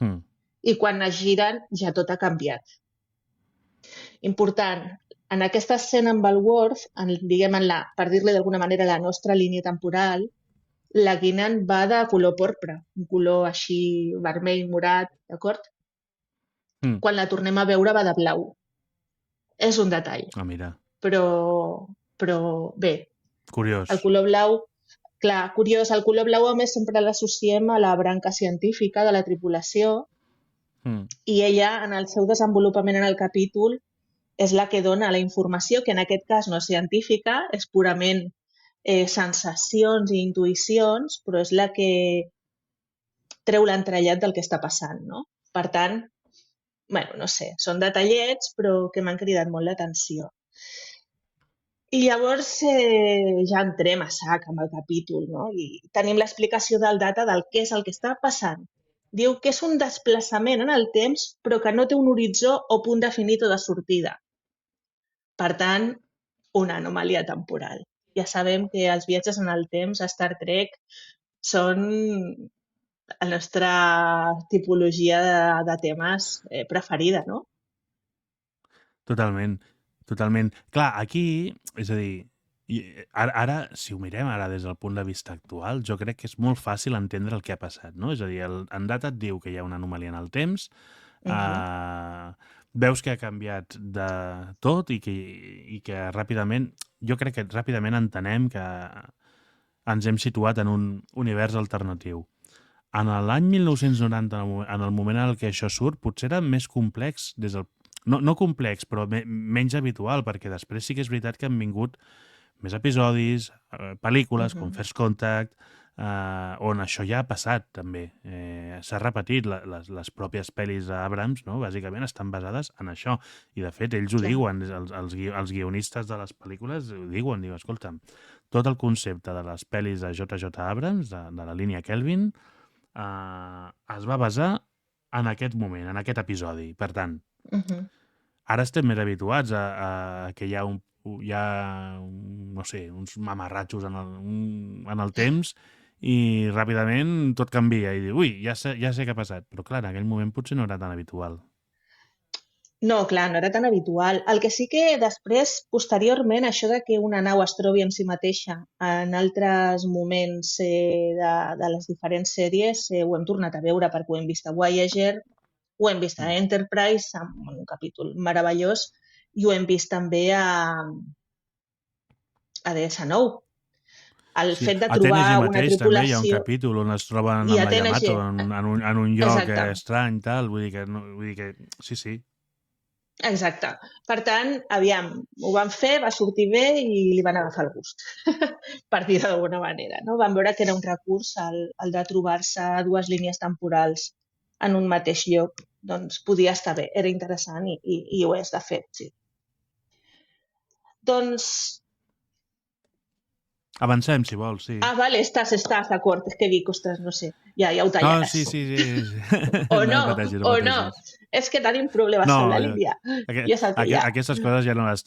I quan es giren ja tot ha canviat. Important, en aquesta escena amb el Worf, diguem, per dir-li d'alguna manera la nostra línia temporal, la Guinan va de color porpra, un color així vermell, morat, d'acord? Quan la tornem a veure va de blau. És un detall. Ah, mira. Però bé. Curiós. El color blau, clar, curiós. El color blau, a més, sempre l'associem a la branca científica de la tripulació i ella, en el seu desenvolupament en el capítol, és la que dona la informació, que en aquest cas no és científica, és purament sensacions i intuïcions, però és la que treu l'entrellat del que està passant, no? Per tant, bueno, no sé, són detallets, però que m'han cridat molt l'atenció. I llavors ja entrem a sac amb el capítol, no? I tenim l'explicació del Data del què és el que està passant. Diu que és un desplaçament en el temps, però que no té un horitzó o punt definit o de sortida. Per tant, una anomalia temporal. Ja sabem que els viatges en el temps a Star Trek són la nostra tipologia de temes preferida, no? Totalment, totalment. Clar, aquí, és a dir, ara, si ho mirem ara des del punt de vista actual, jo crec que és molt fàcil entendre el que ha passat, no? És a dir, en Data et diu que hi ha una anomalia en el temps, veus que ha canviat de tot i que ràpidament, jo crec que ràpidament entenem que ens hem situat en un univers alternatiu. En l'any 1990, en el moment en què això surt, potser era més complex, no complex, però menys habitual, perquè després sí que és veritat que han vingut més episodis, pel·lícules, com First Contact, on això ja ha passat també. S'ha repetit, les pròpies pel·lis d'Abrams, no? Bàsicament estan basades en això. I de fet, ells ho diuen, els guionistes de les pel·lícules ho diuen, escolta'm, tot el concepte de les pel·lis de J.J. Abrams, de la línia Kelvin, es va basar en aquest moment, en aquest episodi. Per tant, ara estem més habituats a que hi ha no sé, uns mamarratxos en el temps i ràpidament tot canvia i diu, ui, ja sé què ha passat. Però clar, en aquell moment potser no era tan habitual. No, clar, no era tan habitual. El que sí que després, posteriorment, això de que una nau es trobi en si mateixa en altres moments de les diferents sèries, ho hem tornat a veure perquè ho hem vist a Voyager, ho hem vist a Enterprise, amb un capítol meravellós, i ho hem vist també a DS9. El fet de trobar una tripulació... també hi ha un capítol on es troben amb la Yamato en un lloc estrany, tal, vull dir que sí, sí. Exacte. Per tant, aviam, ho van fer, va sortir bé i li van agafar el gust, per dir d'alguna manera, no? Van veure que era un recurs el de trobar-se dues línies temporals en un mateix lloc, doncs podia estar bé, era interessant i ho és, de fet, sí. Doncs... Avancem, si vols, sí. Ah, vale, estàs, d'acord. És que dic, ostres, no sé, ja ho tallaràs. No, sí. O no. És que tenim problemes amb la línia. Aquestes coses ja no les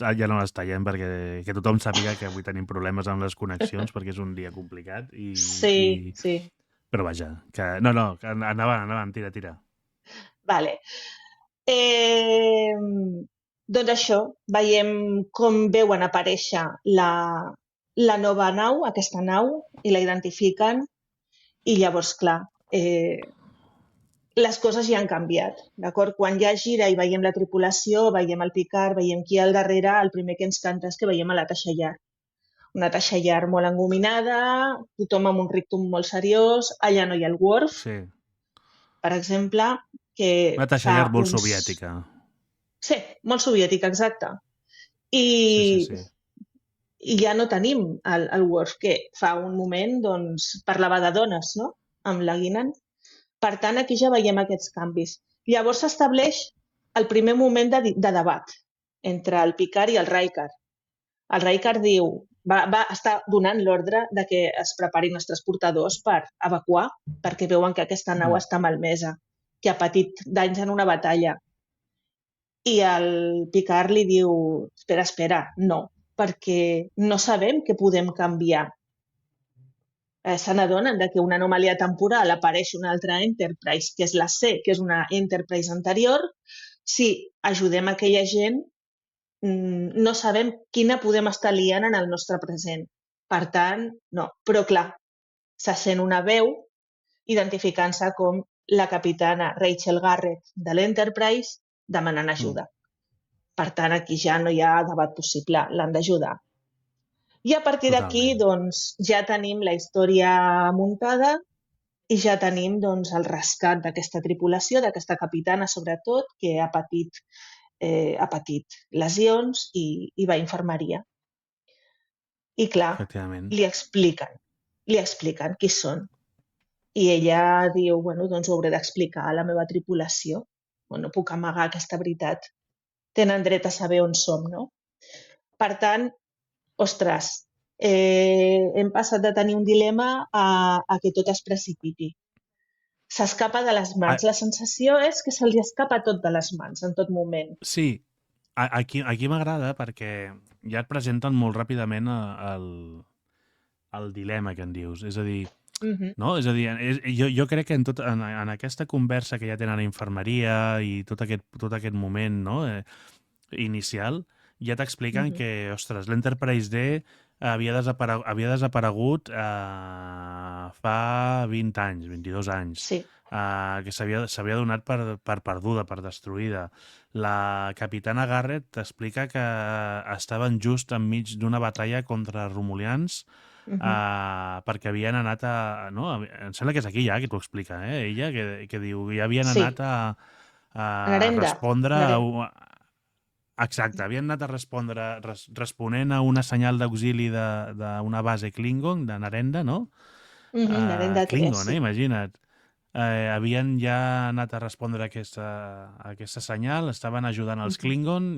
tallem perquè que tothom sàpiga que avui tenim problemes amb les connexions perquè és un dia complicat. Sí. Però vaja, que no, endavant, tira. Vale. Doncs això, veiem com veuen aparèixer la nova nau, aquesta nau, i la identifiquen i llavors, clar, les coses ja han canviat, d'acord? Quan ja gira i veiem la tripulació, veiem el Picard, veiem qui hi ha al darrere, el primer que ens canta és que veiem a la Tasha Yar. Una Tasha Yar molt engominada, tothom amb un rictum molt seriós, allà no hi ha el Worf, per exemple, que... Una Tasha Yar molt soviètica. Sí, molt soviètica, exacte. I ja no tenim el Worf, que fa un moment doncs, parlava de dones, no?, amb la Guinan. Per tant, aquí ja veiem aquests canvis. Llavors s'estableix el primer moment de debat entre el Picard i el Riker. El Riker diu, està donant l'ordre de que es preparin els transportadors per evacuar, perquè veuen que aquesta nau està malmesa, que ha patit danys en una batalla. I el Picard li diu, espera, no, perquè no sabem què podem canviar. Se n'adonen que una anomalia temporal apareix una altra Enterprise, que és la C, que és una Enterprise anterior. Si ajudem aquella gent, no sabem quina podem estar liant en el nostre present. Per tant, no. Però, clar, se sent una veu identificant-se com la capitana Rachel Garrett de l'Enterprise demanant ajuda. Per tant, aquí ja no hi ha debat possible, l'han d'ajudar. I a partir d'aquí, doncs, ja tenim la història muntada i ja tenim doncs, el rescat d'aquesta tripulació, d'aquesta capitana sobretot, que ha patit lesions i va a infermeria. I clar, li expliquen qui són. I ella diu, bueno, doncs ho hauré d'explicar a la meva tripulació. No puc amagar aquesta veritat. Tenen dret a saber on som, no? Per tant, ostres, hem passat de tenir un dilema a que tot es precipiti. S'escapa de les mans. La sensació és que se li escapa tot de les mans en tot moment. Sí, aquí m'agrada perquè ja et presenten molt ràpidament el dilema que en dius. És a dir, no? És a dir, jo crec que en aquesta conversa que ja tenen a infermeria i tot aquest moment, no? Inicial, ja t'expliquen que, ostres, l'Enterprise D havia desaparegut fa 20 anys, 22 anys. Sí. Que s'havia donat per perduda, per destruïda. La capitana Garrett t'explica que estaven just enmig d'una batalla contra romulians perquè havien anat a... No? Em sembla que és aquí ja que t'ho explica, ella, que diu que havien anat a respondre... Exacte, havien anat a respondre responent a una senyal d'auxili d'una base Klingon, de Narenda, no? Narenda 3, Klingon, imagina't. Havien ja anat a respondre a aquesta senyal, estaven ajudant els Klingon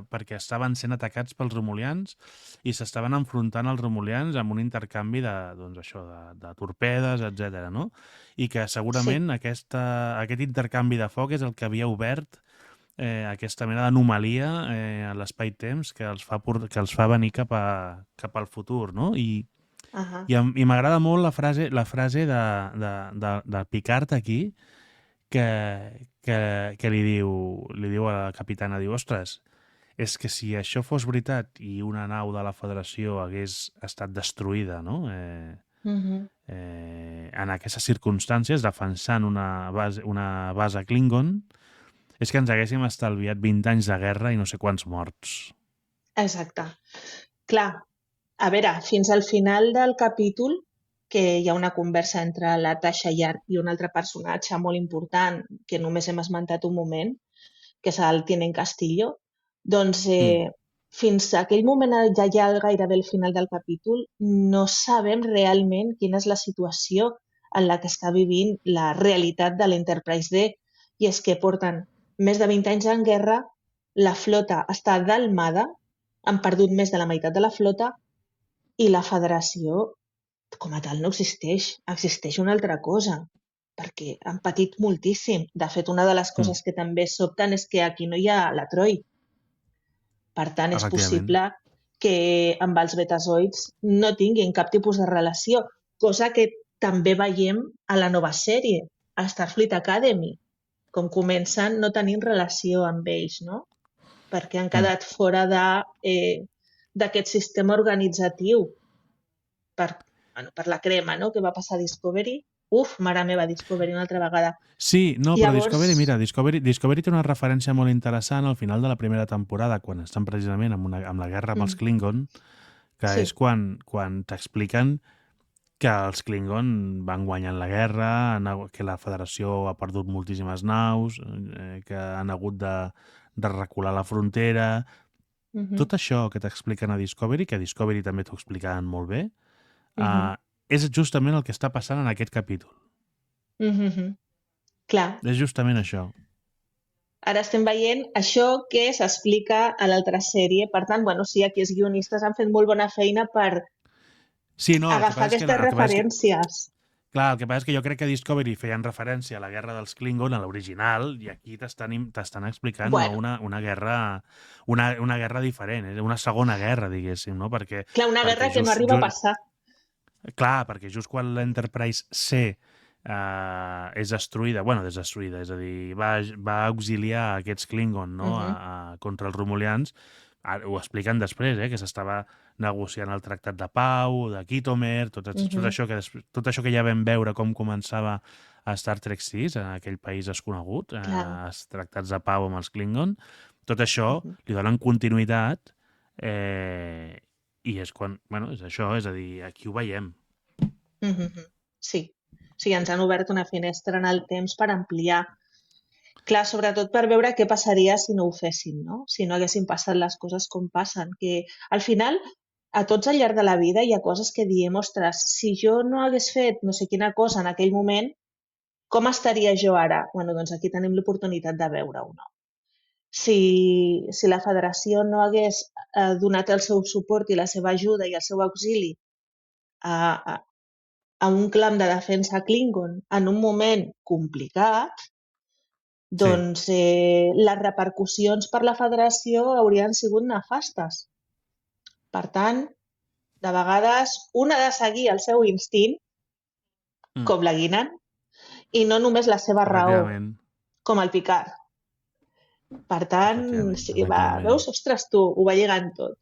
perquè estaven sent atacats pels romulians i s'estaven enfrontant als romulians amb un intercanvi de torpedes, etc. No? I que segurament aquest intercanvi de foc és el que havia obert aquesta mena d'anomalia a l'espai-temps que els fa venir cap al futur, no? I m'agrada molt la frase de Picard aquí que li diu a la capitana, diu, ostres, és que si això fos veritat i una nau de la Federació hagués estat destruïda, no? En aquestes circumstàncies, defensant una base Klingon, és que ens haguéssim estalviat 20 anys de guerra i no sé quants morts. Exacte. Clar, a veure, fins al final del capítol, que hi ha una conversa entre la Tasha Yar i un altre personatge molt important, que només hem esmentat un moment, que és el Tinent Castillo, doncs fins a aquell moment, ja gairebé al final del capítol, no sabem realment quina és la situació en la que està vivint la realitat de l'Enterprise D, i és que porten més de 20 anys en guerra, la flota està delmada, han perdut més de la meitat de la flota i la Federació com a tal no existeix. Existeix una altra cosa, perquè han patit moltíssim. De fet, una de les coses que també sobten és que aquí no hi ha la Troi. Per tant, és possible que amb els betazoids no tinguin cap tipus de relació, cosa que també veiem a la nova sèrie, a Starfleet Academy. Com comencen no tenint relació amb ells, no? Perquè han quedat fora d'aquest sistema organitzatiu per la crema, no?, que va passar a Discovery. Mare meva, Discovery una altra vegada. Sí, no, però Discovery, mira, Discovery té una referència molt interessant al final de la primera temporada, quan estan precisament amb la guerra amb els Klingon, que és quan t'expliquen que els Klingon van guanyant la guerra, que la Federació ha perdut moltíssimes naus, que han hagut de recular la frontera. Tot això que t'expliquen a Discovery, que a Discovery també t'ho explicaven molt bé, és justament el que està passant en aquest capítol. Clar. És justament això. Ara estem veient això que s'explica a l'altra sèrie. Per tant, bueno, sí, aquí els guionistes han fet molt bona feina per agafar aquestes referències. Clar, el que passa és que jo crec que Discovery feien referència a la guerra dels Klingon, a l'original, i aquí t'estan explicant una guerra diferent, una segona guerra, diguéssim, no? Perquè una guerra que no arriba a passar. Clar, perquè just quan l'Enterprise C és destruïda, és a dir, va auxiliar aquests Klingon, no? Contra els Romulians, ho expliquen després, que s'estava negociant el tractat de pau, de Kitomer, tot això que ja vam veure com començava a Star Trek 6, en aquell país desconegut, els tractats de pau amb els Klingon, tot això li donen continuïtat i és quan, és això, és a dir, aquí ho veiem. Sí, ens han obert una finestra en el temps per ampliar. Clar, sobretot per veure què passaria si no ho fessin, no? Si no haguessin passat les coses com passen. Que al final, a tots al llarg de la vida hi ha coses que diem, ostres, si jo no hagués fet no sé quina cosa en aquell moment, com estaria jo ara? Doncs aquí tenim l'oportunitat de veure-ho, no? Si la Federació no hagués donat el seu suport i la seva ajuda i el seu auxili a un clam de defensa Klingon en un moment complicat, doncs les repercussions per la Federació haurien sigut nefastes. Per tant, de vegades, un ha de seguir el seu instint, com la Guinan, i no només la seva raó, com el Picard. Per tant, veus? Ostres, tu, ho va lligant tot.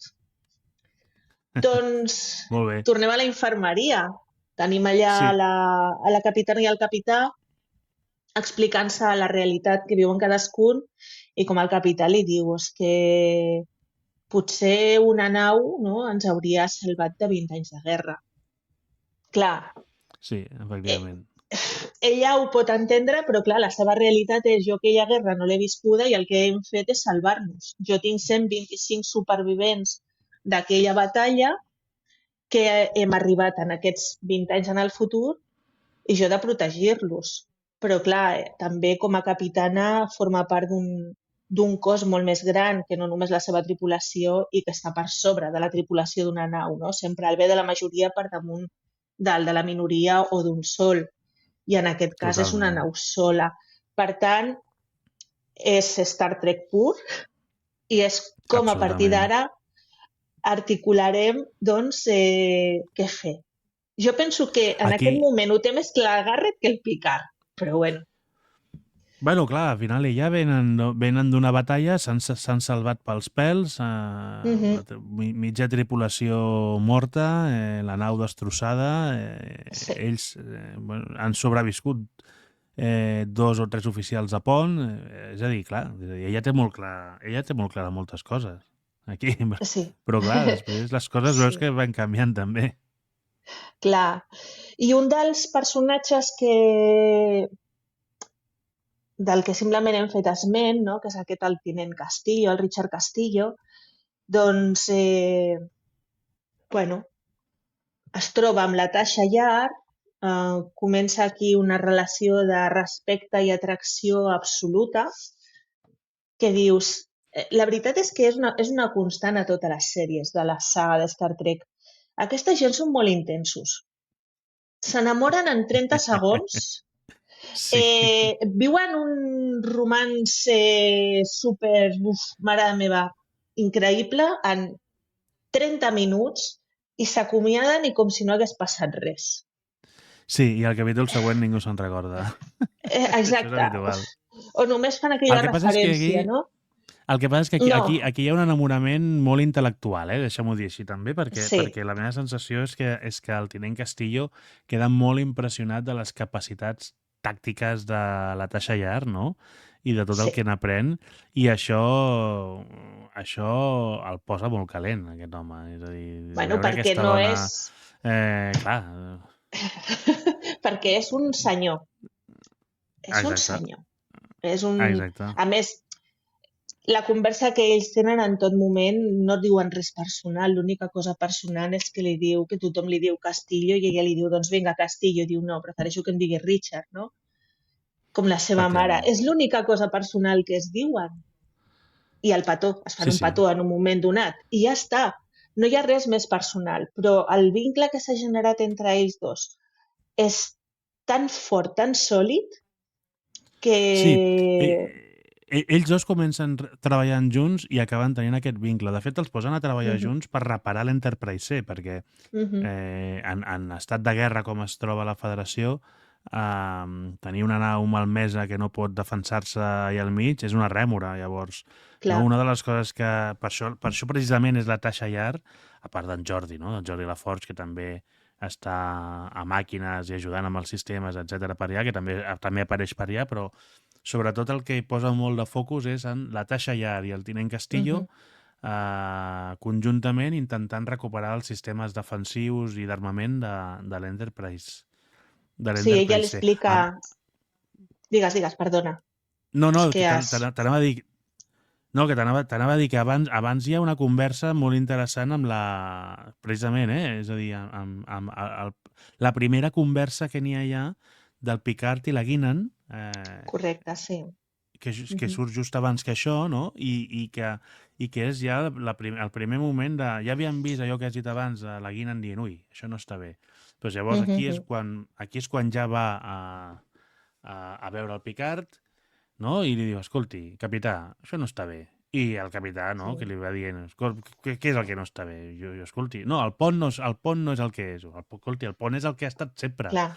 Doncs tornem a la infermeria. Tenim allà a la capitana i el capità explicant-se la realitat que viuen cadascun i com el capità li diu que potser una nau ens hauria salvat de 20 anys de guerra. Clar. Sí, efectivament. Ella ho pot entendre, però clar, la seva realitat és jo aquella guerra no l'he viscuda i el que hem fet és salvar-nos. Jo tinc 125 supervivents d'aquella batalla que hem arribat en aquests 20 anys en el futur i jo he de protegir-los. Però clar, també com a capitana forma part d'un cos molt més gran que no només la seva tripulació i que està per sobre de la tripulació d'una nau, no? Sempre el bé de la majoria per damunt del de la minoria o d'un sol. I en aquest cas és una nau sola. Per tant, és Star Trek pur i és com a partir d'ara articularem doncs què fer. Jo penso que en aquest moment ho té més clar el Garrett que el Picard, però bueno. Bueno, clar, al final ja venen d'una batalla, s'han salvat pels pèls, mitja tripulació morta, la nau destrossada, ells han sobreviscut 2 o 3 oficials a pont, és a dir, clar, ella té molt clar moltes coses, aquí, però clar, després les coses veus que van canviant també. Clar, i un dels personatges del que simplement hem fet esment, no? Que és aquest el tinent Castillo, el Richard Castillo, doncs, es troba amb la Tasha Yar, comença aquí una relació de respecte i atracció absoluta, que dius... La veritat és que és una constant a totes les sèries de la saga de Star Trek. Aquesta gent són molt intensos. S'enamoren en 30 segons, viuen un romance super, mare meva, increïble, en 30 minuts i s'acomiaden i com si no hagués passat res. Sí, i al capítol següent ningú se'n recorda. Exacte. O només fan aquella referència, no? El que passa és que aquí hi ha un enamorament molt intel·lectual, deixem-ho dir així també, perquè la meva sensació és que el tinent Castillo queda molt impressionat de les capacitats tàctiques de la Tasha Yar, no? I de tot el que n'aprèn, i això el posa molt calent, aquest home. És a dir, perquè no és... Clar. Perquè és un senyor. És un senyor. Exacte. A més, la conversa que ells tenen en tot moment no diuen res personal, l'única cosa personal és que li diu, que tothom li diu Castillo i ella li diu, doncs vinga, Castillo, i diu no, prefereixo que em digui Richard, no? com la seva mare. És l'única cosa personal que es diuen. I el petó, es fan un petó en un moment donat. I ja està. No hi ha res més personal. Però el vincle que s'ha generat entre ells dos és tan fort, tan sòlid, que... Sí, ells dos comencen treballant junts i acaben tenint aquest vincle. De fet, els posen a treballar junts per reparar l'Enterprise C, perquè en estat de guerra com es troba la Federació, tenir una nau malmesa que no pot defensar-se allà al mig és una rèmora. Llavors, una de les coses que... Per això precisament és la Tasha Yar, a part d'en Jordi, no? D'en Jordi LaForge, que també està a màquines i ajudant amb els sistemes, etc per allà, que també apareix per allà, però sobretot el que hi posa molt de focus és en la Tasha Yar i el tinent Castillo conjuntament intentant recuperar els sistemes defensius i d'armament de l'Enterprise. Sí, ella li explica... Digues, perdona. No, t'anava a dir... No, que t'anava a dir que abans hi ha una conversa molt interessant amb la... Precisament, és a dir, amb la primera conversa que n'hi ha allà del Picard i la Guinan. Correcte, sí. Que surt just abans que això, no? I que és ja el primer moment de... Ja havíem vist allò que has dit abans, de la Guinan dient, ui, això no està bé. Doncs llavors aquí és quan ja va a veure el Picard, no? I li diu, escolti, capità, això no està bé. I el capità, no?, que li va dient, què és el que no està bé? Jo escolti, no, el pont no és el que és. Escolti, el pont és el que ha estat sempre. Clar.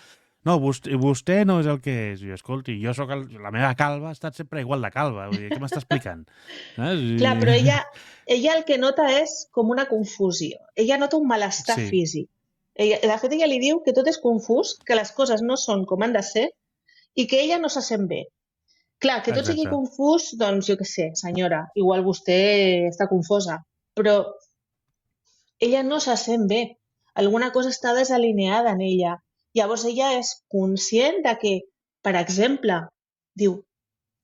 No, vostè no és el que és. Jo, escolti, la meva calva ha estat sempre igual de calva. Vull dir, què m'està explicant? Clar, però ella el que nota és com una confusió. Ella nota un malestar físic. De fet, ella li diu que tot és confús, que les coses no són com han de ser i que ella no se sent bé. Clar, que tot sigui confús, doncs jo què sé, senyora, igual vostè està confosa, però ella no se sent bé. Alguna cosa està desalineada en ella. Llavors ella és conscient de que, per exemple, diu,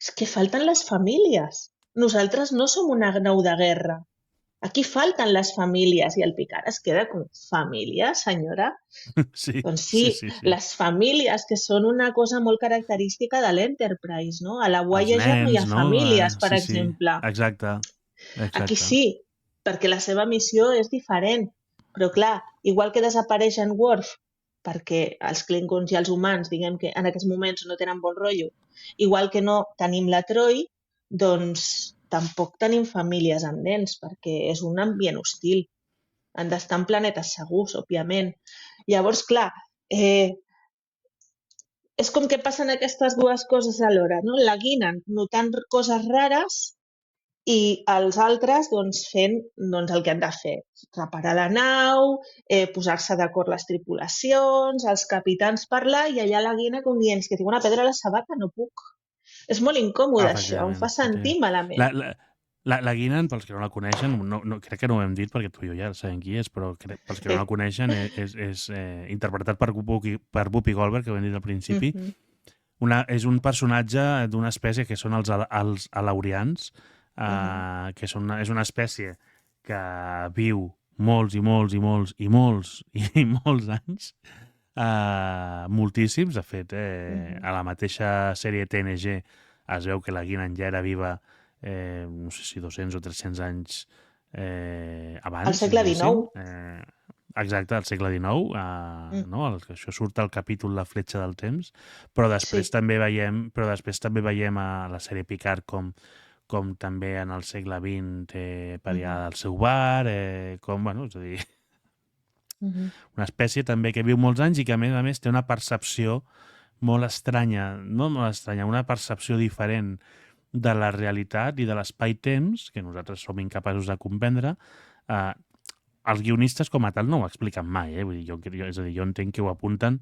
és que falten les famílies. Nosaltres no som una nau de guerra. Aquí falten les famílies. I el Picard es queda com, família, senyora? Sí, doncs sí, les famílies, que són una cosa molt característica de l'Enterprise, no? A la Voyager no hi ha famílies, per exemple. Exacte. Aquí sí, perquè la seva missió és diferent. Però clar, igual que desapareix en Worf, perquè els Klingons i els humans, diguem que en aquests moments no tenen bon rotllo, igual que no tenim la Troi, doncs tampoc tenim famílies amb nens, perquè és un ambient hostil. Han d'estar en planetes segurs, òbviament. Llavors, clar, és com que passen aquestes dues coses alhora, no? La Guinan notant coses rares i els altres fent el que han de fer. Reparar la nau, posar-se d'acord les tripulacions, els capitans parlar, i allà la Guinan com dient que tinc una pedra a la sabata, no puc. És molt incòmode, això, em fa sentir malament. La Guinan, pels que no la coneixen, crec que no ho hem dit perquè tu i jo ja sabem qui és, però pels que no la coneixen és interpretat per Whoopi Goldberg, que ho hem dit al principi. És un personatge d'una espècie que són els Alaurians, que és una espècie que viu molts i molts i molts i molts i molts anys, moltíssims. De fet, a la mateixa sèrie TNG es veu que la Guinan ja era viva, no sé si 200 o 300 anys abans. Al segle XIX. Exacte, al segle XIX. Això surt al capítol La fletxa del temps, però després també veiem a la sèrie Picard com també en el segle XX té per allà el seu bar, és a dir, una espècie també que viu molts anys i que a més té una percepció molt estranya, no molt estranya, una percepció diferent de la realitat i de l'espai-temps, que nosaltres som incapaços de comprendre. Els guionistes com a tal no ho expliquen mai, vull dir, és a dir, jo entenc que ho apunten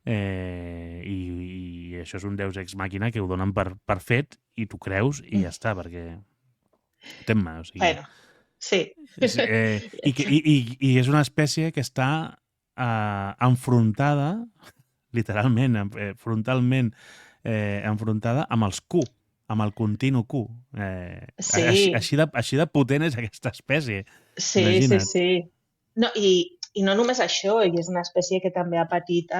i això és un deus ex màquina que ho donen per fet i tu creus i ja està, perquè tema, o sigui... Bueno, sí. I és una espècie que està enfrontada, literalment, frontalment enfrontada amb els Q, amb el continu Q. Així de potent és aquesta espècie. Sí, imagina't. Sí. No, i no només això, és una espècie que també ha patit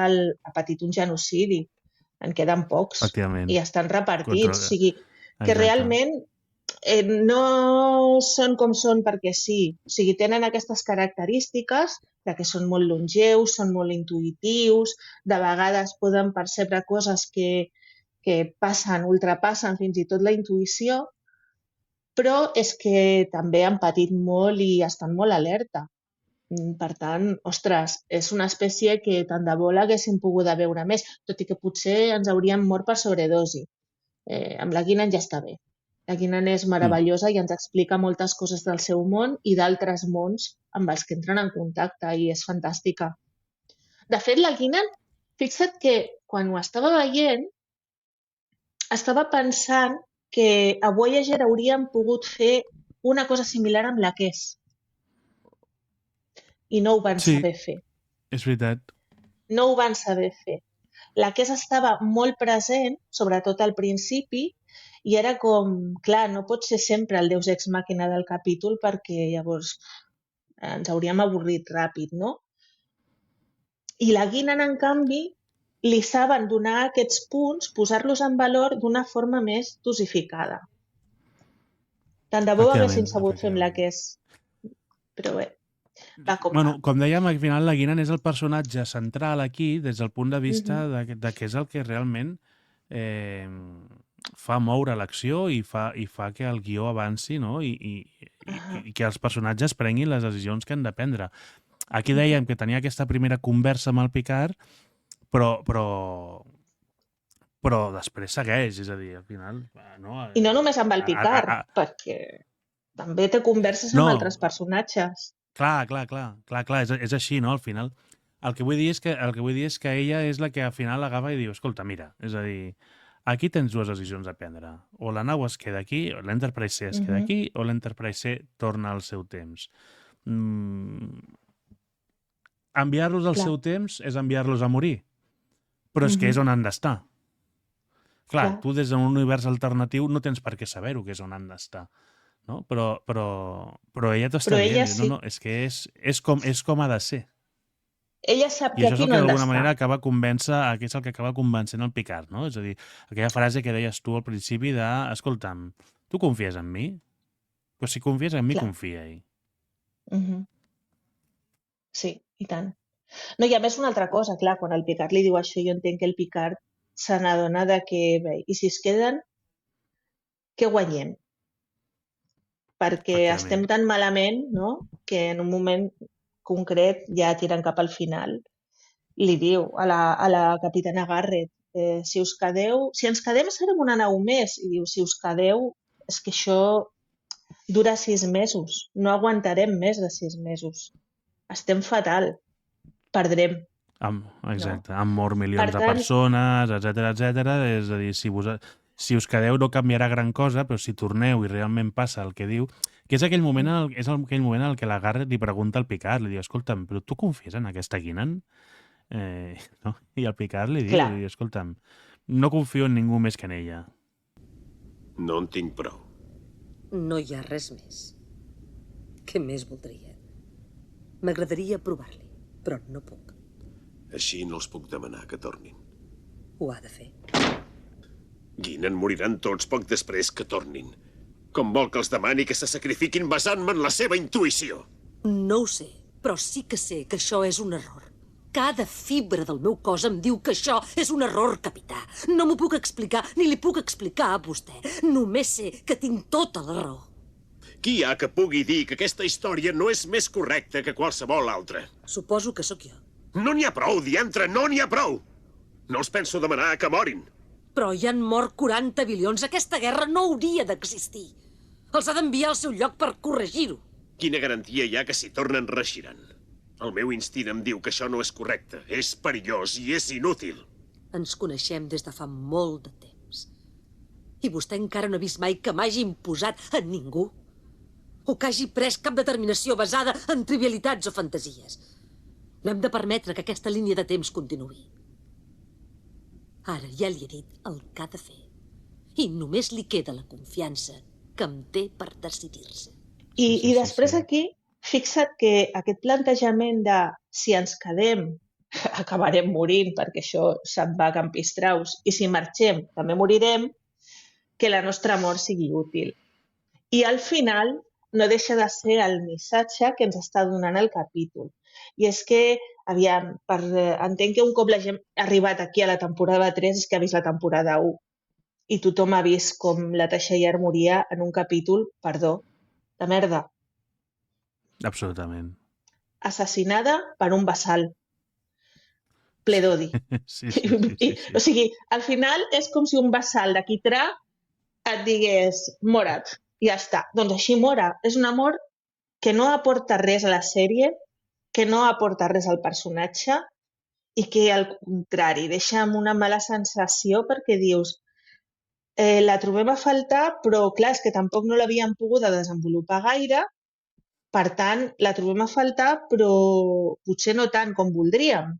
un genocidi. En queden pocs. Efectivament. I estan repartits. O sigui, que Exacte. realment no són com són perquè sí. O sigui, tenen aquestes característiques de que són molt longeus, són molt intuïtius, de vegades poden percebre coses que passen, ultrapassen fins i tot la intuïció, però és que també han patit molt i estan molt alerta. Per tant, ostres, és una espècie que tant de bo l'haguéssim pogut veure més, tot i que potser ens hauríem mort per sobredosi. Amb la Guinan ja està bé. La Guinan és meravellosa i ens explica moltes coses del seu món i d'altres mons amb els que entren en contacte i és fantàstica. De fet, la Guinan, fixa't que quan ho estava veient, estava pensant que a Voyager hauríem pogut fer una cosa similar amb la Kes. I no ho van saber fer. És veritat. No ho van saber fer. La Kes estava molt present, sobretot al principi, i era com, clar, no pot ser sempre el deus ex màquina del capítol perquè llavors ens hauríem avorrit ràpid, no? I la Guinan, en canvi, li saben donar aquests punts, posar-los en valor d'una forma més dosificada. Tant de bo haguessin sabut fer amb la Kes. Però bé, va com va. Com dèiem, al final la Guinan és el personatge central aquí des del punt de vista de que és el que realment fa moure l'acció i fa que el guió avanci, no? I que els personatges prenguin les decisions que han de prendre. Aquí dèiem que tenia aquesta primera conversa amb el Picard, però després segueix, és a dir, al final... No? I no només amb el Picard, perquè també té converses amb altres personatges. Clar, és així, no? Al final, el que vull dir és que ella és la que al final agafa i diu, escolta, mira, és a dir, aquí tens dues decisions a prendre. O la nau es queda aquí, o l'Enterprise C es queda aquí, o l'Enterprise C torna al seu temps. Enviar-los al seu temps és enviar-los a morir. Però és que és on han d'estar. Clar, tu des d'un univers alternatiu no tens per què saber-ho, que és on han d'estar. No? Però ella t'ho està dient. Sí. No, és que és com ha de ser. Ella sap que aquí no han d'estar. I això és el que d'alguna manera és el que acaba convencent el Picard, no? És a dir, aquella frase que deies tu al principi de, escolta'm, tu confies en mi? Però si confies en mi, confia-hi. Sí, i tant. No, i a més una altra cosa, clar, quan el Picard li diu això, jo entenc que el Picard se n'adona de que, bé, i si es queden, què guanyem? Perquè estem tan malament, no?, que en un moment concret, ja tirant cap al final, li diu a la capitana Garrett, si ens quedem serem una nau més, i diu, si us quedeu, és que això dura 6 mesos, no aguantarem més de 6 mesos. Estem fatal, perdrem. Exacte, han mort milions de persones, etcètera. És a dir, si us quedeu no canviarà gran cosa, però si torneu i realment passa el que diu, que és aquell moment en el que la Garrett li pregunta al Picard, li diu, escolta'm, però tu confies en aquesta Guinan? No? I el Picard li diu, escolta'm, no confio en ningú més que en ella. No en tinc prou. No hi ha res més. Què més voldria? M'agradaria provar-li, però no puc. Així no els puc demanar que tornin. Ho ha de fer. Guinan moriran tots poc després que tornin. Com vol que els demani que se sacrifiquin basant-me en la seva intuïció? No ho sé, però sí que sé que això és un error. Cada fibra del meu cos em diu que això és un error, capità. No m'ho puc explicar, ni li puc explicar a vostè. Només sé que tinc tota la raó. Qui hi ha que pugui dir que aquesta història no és més correcta que qualsevol altra? Suposo que sóc jo. No n'hi ha prou, diantre, no n'hi ha prou! No els penso demanar que morin. Però hi han mort 40 bilions. Aquesta guerra no hauria d'existir. Els ha d'enviar al seu lloc per corregir-ho. Quina garantia hi ha que si tornen reixiran? El meu instint em diu que això no és correcte. És perillós i és inútil. Ens coneixem des de fa molt de temps. I vostè encara no ha vist mai que m'hagi imposat a ningú. O que hagi pres cap determinació basada en trivialitats o fantasies. No hem de permetre que aquesta línia de temps continuï. Ara ja li he dit el que ha de fer. I només li queda la confiança que em té per decidir-se. I després aquí, fixa't que aquest plantejament de si ens quedem, acabarem morint perquè això se'n va a campistraus i si marxem també morirem, que la nostra mort sigui útil. I al final no deixa de ser el missatge que ens està donant el capítol. I és que, aviam, entenc que un cop la gent ha arribat aquí a la temporada 3 és que ha vist la temporada 1 i tothom ha vist com la Teixeira moria en un capítol, perdó, de merda. Absolutament. Assassinada per un vassal. Ple d'odi. Sí. O sigui, al final és com si un vassal de quitrà et digués mora't, i ja està. Doncs així mora. És una mort que no aporta res a la sèrie, que no aporta res al personatge i que, al contrari, deixa amb una mala sensació perquè dius la trobem a faltar, però clar, és que tampoc no l'havíem pogut desenvolupar gaire, per tant, la trobem a faltar, però potser no tant com voldríem.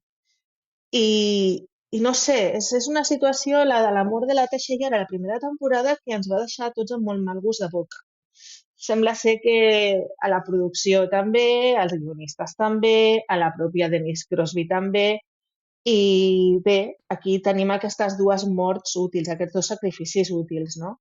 I no sé, és una situació, la de la mort de la Teixeira a la primera temporada, que ens va deixar tots amb molt mal gust de boca. Sembla ser que a la producció també, als guionistes també, a la pròpia Denise Crosby també, i bé, aquí tenim aquestes dues morts útils, aquests dos sacrificis útils, no?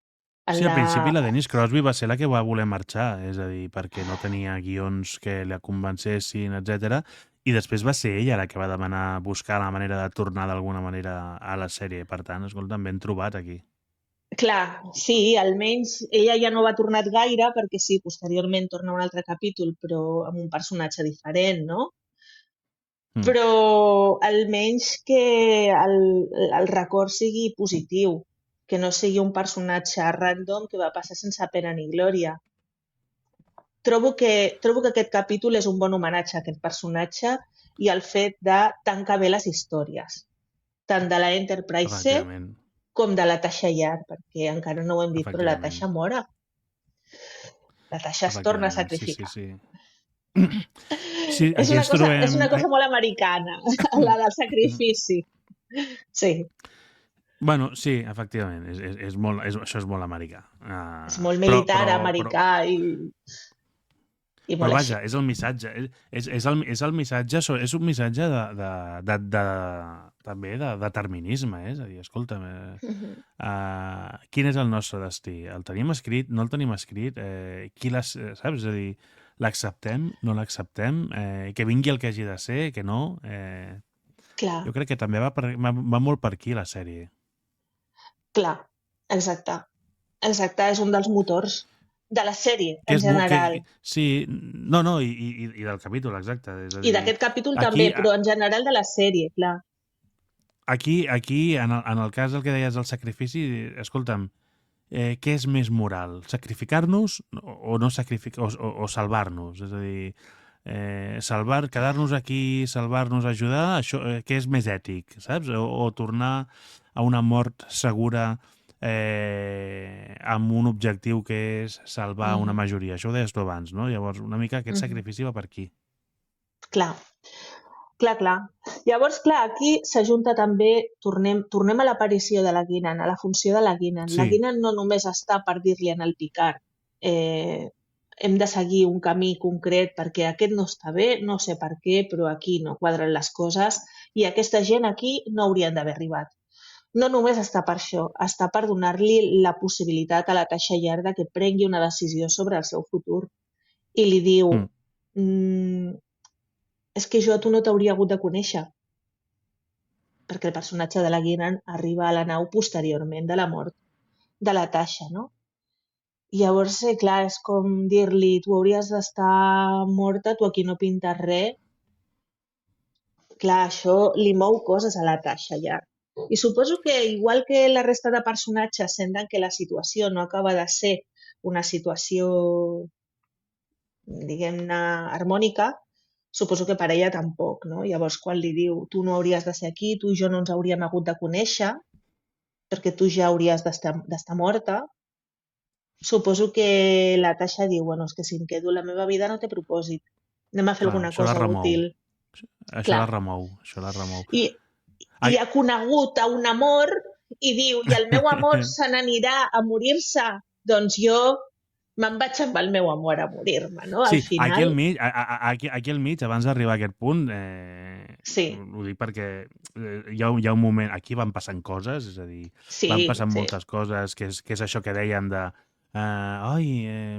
Sí, al principi la Denise Crosby va ser la que va voler marxar, és a dir, perquè no tenia guions que la convencessin, etc. I després va ser ella la que va demanar buscar la manera de tornar d'alguna manera a la sèrie. Per tant, escolta'm, ben trobat aquí. Clar, sí, almenys ella ja no va tornar gaire perquè sí, posteriorment torna a un altre capítol, però amb un personatge diferent, no? Però almenys que el record sigui positiu, que no sigui un personatge random que va passar sense pena ni glòria. Trobo que aquest capítol és un bon homenatge a aquest personatge i al fet de tancar bé les històries, tant de la Enterprise C com de la Tasha Yar, perquè encara no ho hem dit, però la Tasha mora. La Tasha es torna a sacrificar. Sí, és una cosa molt americana, la del sacrifici. Sí. Bueno, sí, efectivament, això és molt americà. És molt militar, americà i... Però vaja, és el missatge. És el missatge, és un missatge també de determinisme, és a dir, escolta'm, quin és el nostre destí? El tenim escrit? No el tenim escrit? Saps? És a dir, l'acceptem? No l'acceptem? Que vingui el que hagi de ser? Que no? Jo crec que també va molt per aquí la sèrie. Clar, exacte. Exacte, és un dels motors de la sèrie, en general. Sí, no, i del capítol, exacte. I d'aquest capítol també, però en general de la sèrie, clar. Aquí, en el cas del que deies del sacrifici, escolta'm, què és més moral? Sacrificar-nos o no sacrificar o salvar-nos? És a dir, quedar-nos aquí, salvar-nos, ajudar, això, què és més ètic, saps? O tornar a una mort segura amb un objectiu que és salvar una majoria. Això ho deies tu abans, no? Llavors, una mica aquest sacrifici va per aquí. Clar. Llavors, clar, aquí s'ajunta també, tornem a l'aparició de la Guinan, a la funció de la Guinan. La Guinan no només està per dir-li en el Picard hem de seguir un camí concret perquè aquest no està bé, no sé per què, però aquí no quadren les coses i aquesta gent aquí no haurien d'haver arribat. No només està per això, està per donar-li la possibilitat a la Tasha Yar que prengui una decisió sobre el seu futur. I li diu, és que jo a tu no t'hauria hagut de conèixer. Perquè el personatge de la Guinan arriba a la nau posteriorment de la mort de la Tasha, no? I llavors, clar, és com dir-li, tu hauries d'estar morta, tu aquí no pintes res. Clar, això li mou coses a la Tasha Yar. I suposo que, igual que la resta de personatges senten que la situació no acaba de ser una situació, diguem-ne, harmònica, suposo que per ella tampoc, no? Llavors, quan li diu, tu no hauries de ser aquí, tu i jo no ens hauríem hagut de conèixer, perquè tu ja hauries d'estar morta, suposo que la Tasha diu, bueno, és que si em quedo la meva vida no té propòsit. Anem a fer alguna cosa útil. Això la remou. I ha conegut a un amor i diu, i el meu amor se n'anirà a morir-se, doncs jo me'n vaig amb el meu amor a morir-me, no? Sí, Al final... aquí al mig, abans d'arribar a aquest punt, Sí. ho dic perquè hi ha un moment... Aquí van passant coses, és a dir, van passant moltes coses, que és això que dèiem de...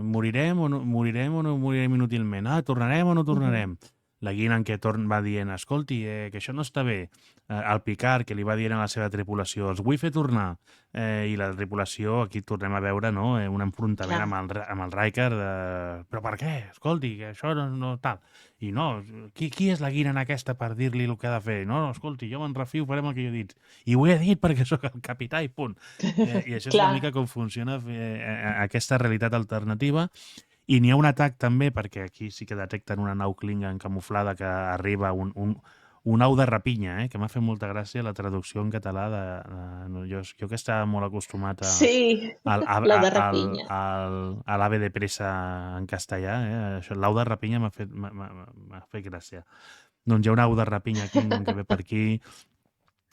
morirem o no morirem inútilment? Tornarem o no tornarem? La Guinan que va dient, escolti, que això no està bé. El Picard, que li va dient a la seva tripulació, els vull fer tornar. I la tripulació, aquí tornem a veure, no? Un enfrontament amb el Riker de... Però per què? Escolti, que això no tal. I no, qui és la Guinan aquesta per dir-li el que ha de fer? No, escolti, jo me'n refio, farem el que jo he dit. I ho he dit perquè sóc el capità i punt. I això és una mica com funciona aquesta realitat alternativa. I n'hi ha un atac també, perquè aquí sí que detecten una nau Klingon camuflada que arriba, un au de rapinya, que m'ha fet molta gràcia la traducció en català. Jo que estava molt acostumat a l'ave de pressa en castellà, l'au de rapinya m'ha fet gràcia. Doncs hi ha un au de rapinya Klingon que ve per aquí,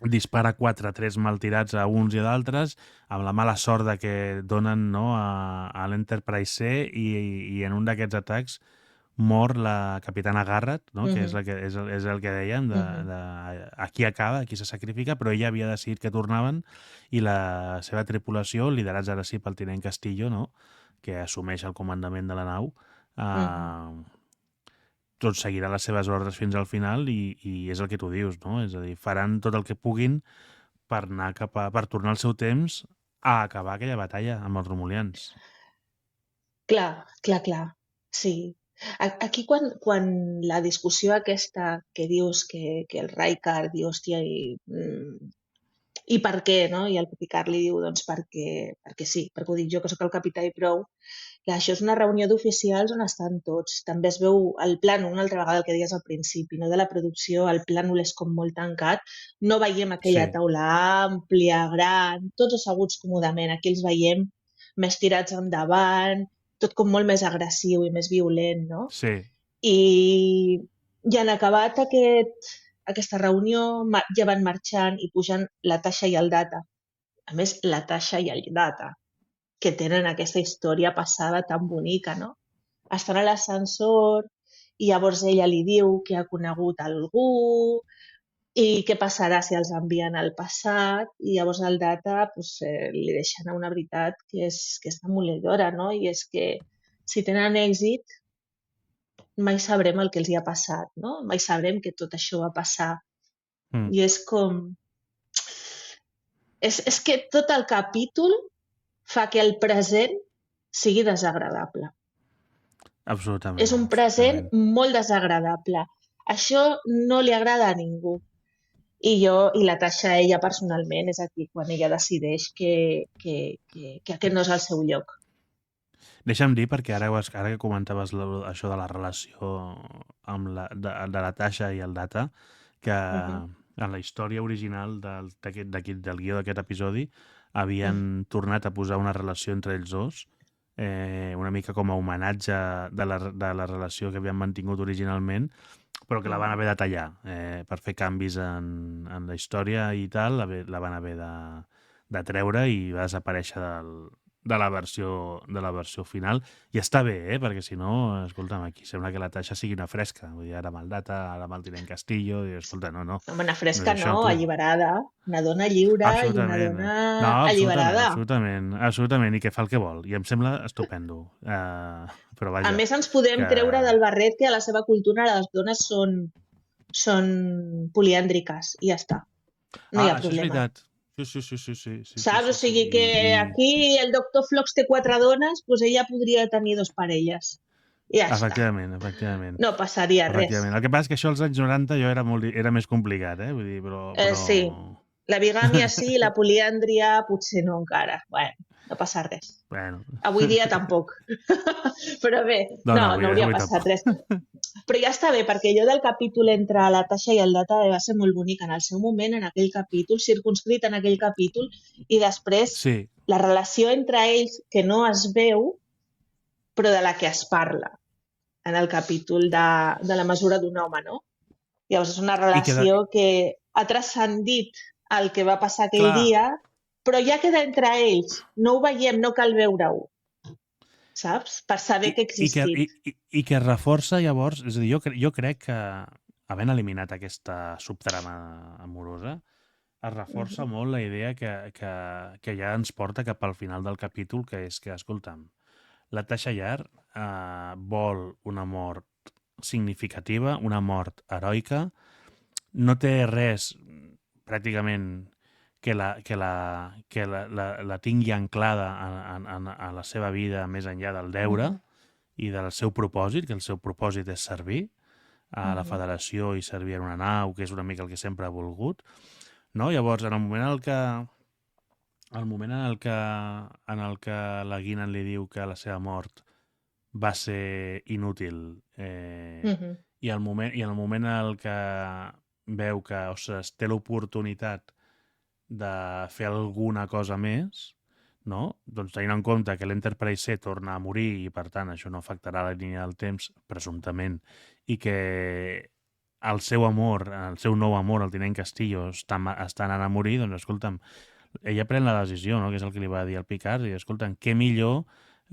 dispara 4-3 mal tirats a uns i a d'altres, amb la mala sort que donen a l'Enterprise C, i en un d'aquests atacs mor la capitana Garrett, que és el que dèiem, aquí acaba, aquí se sacrifica, però ella havia decidit que tornaven, i la seva tripulació, liderats ara sí pel tinent Castillo, que assumeix el comandament de la nau, tot seguirà les seves ordres fins al final, i és el que tu dius, no? És a dir, faran tot el que puguin per per tornar al seu temps a acabar aquella batalla amb els romulians. Clar, sí. Aquí quan la discussió aquesta que dius que el Riker diu, hòstia, i per què, no? I el Picard li diu, doncs perquè sí, perquè ho dic jo que sóc el capità i prou. Clar, això és una reunió d'oficials on estan tots. També es veu el plànol, una altra vegada el que deies al principi, no? De la producció, el plànol és com molt tancat. No veiem aquella taula àmplia, gran, tots asseguts còmodament. Aquí els veiem més tirats endavant, tot com molt més agressiu i més violent, no? Sí. I en acabat aquesta reunió ja van marxant i pujan la Tasha i el Data. A més, la Tasha i el Data, que tenen aquesta història passada tan bonica, no? Estan a l'ascensor i llavors ella li diu que ha conegut algú i què passarà si els envien al passat, i llavors el Data li deixa anar una veritat que és demolidora, no? I és que si tenen èxit mai sabrem el que els hi ha passat, no? Mai sabrem que tot això va passar. I és com... És que tot el capítol fa que el present sigui desagradable. Absolutament. És un present molt desagradable. Això no li agrada a ningú. I la Tasha, ella personalment, és aquí quan ella decideix que aquest no és el seu lloc. Deixa'm dir, perquè ara que comentaves això de la relació de la Tasha i el Data, que en la història original del guió d'aquest episodi havien tornat a posar una relació entre ells dos, una mica com a homenatge de la relació que havien mantingut originalment, però que la van haver de tallar per fer canvis en la història i tal, la van haver de treure i va desaparèixer de la versió final. I està bé, perquè si no, escolta'm, aquí sembla que la Tasha sigui una fresca. Vull dir, ara amb el Data, ara amb el tinent Castillo, i escolta, no. Una fresca no, alliberada. Una dona lliure i una dona alliberada. Absolutament, i que fa el que vol. I em sembla estupendo. Però vaja... A més, ens podem treure del barret que a la seva cultura les dones són poliàndriques i ja està. No hi ha problema. Això és veritat. Sí. Saps? O sigui que aquí el doctor Phlox té 4 dones, doncs ella podria tenir 2 parelles. I ja està. Efectivament. No passaria res. El que passa és que això als anys 90 era més complicat, vull dir, però... Sí. La bigàmia sí, la poliàndria potser no encara. Bueno, no passa res. Avui dia tampoc. Però bé, no hauria passat res. Però ja està bé, perquè allò del capítol entre la Tasha i el Data va ser molt bonic en el seu moment, en aquell capítol, circunscrit en aquell capítol, i després la relació entre ells, que no es veu, però de la que es parla en el capítol de la mesura d'un home, no? Llavors és una relació que ha transcendit el que va passar aquell dia, però ja queda entre ells. No ho veiem, no cal veure-ho. saps? Per saber que ha existit. I que reforça llavors, és a dir, jo crec que havent eliminat aquesta subtrama amorosa, es reforça molt la idea que ja ens porta cap al final del capítol, que és que, escolta'm, la Tasha Yar vol una mort significativa, una mort heroica, no té res pràcticament que la tingui anclada a la seva vida més enllà del deure i del seu propòsit, que el seu propòsit és servir a la federació i servir en una nau, que és una mica el que sempre ha volgut, no? Llavors, en el moment en el que la Guinan li diu que la seva mort va ser inútil i el moment en el que veu que, ostres, té l'oportunitat de fer alguna cosa més, no? Doncs tenint en compte que l'Enterprise C torna a morir i, per tant, això no afectarà la línia del temps, presumptament, i que el seu amor, el seu nou amor, el tinent Castillo, està anant a morir, doncs, escolta'm, ella pren la decisió, no?, que és el que li va dir al Picard, i, escolta'm, què millor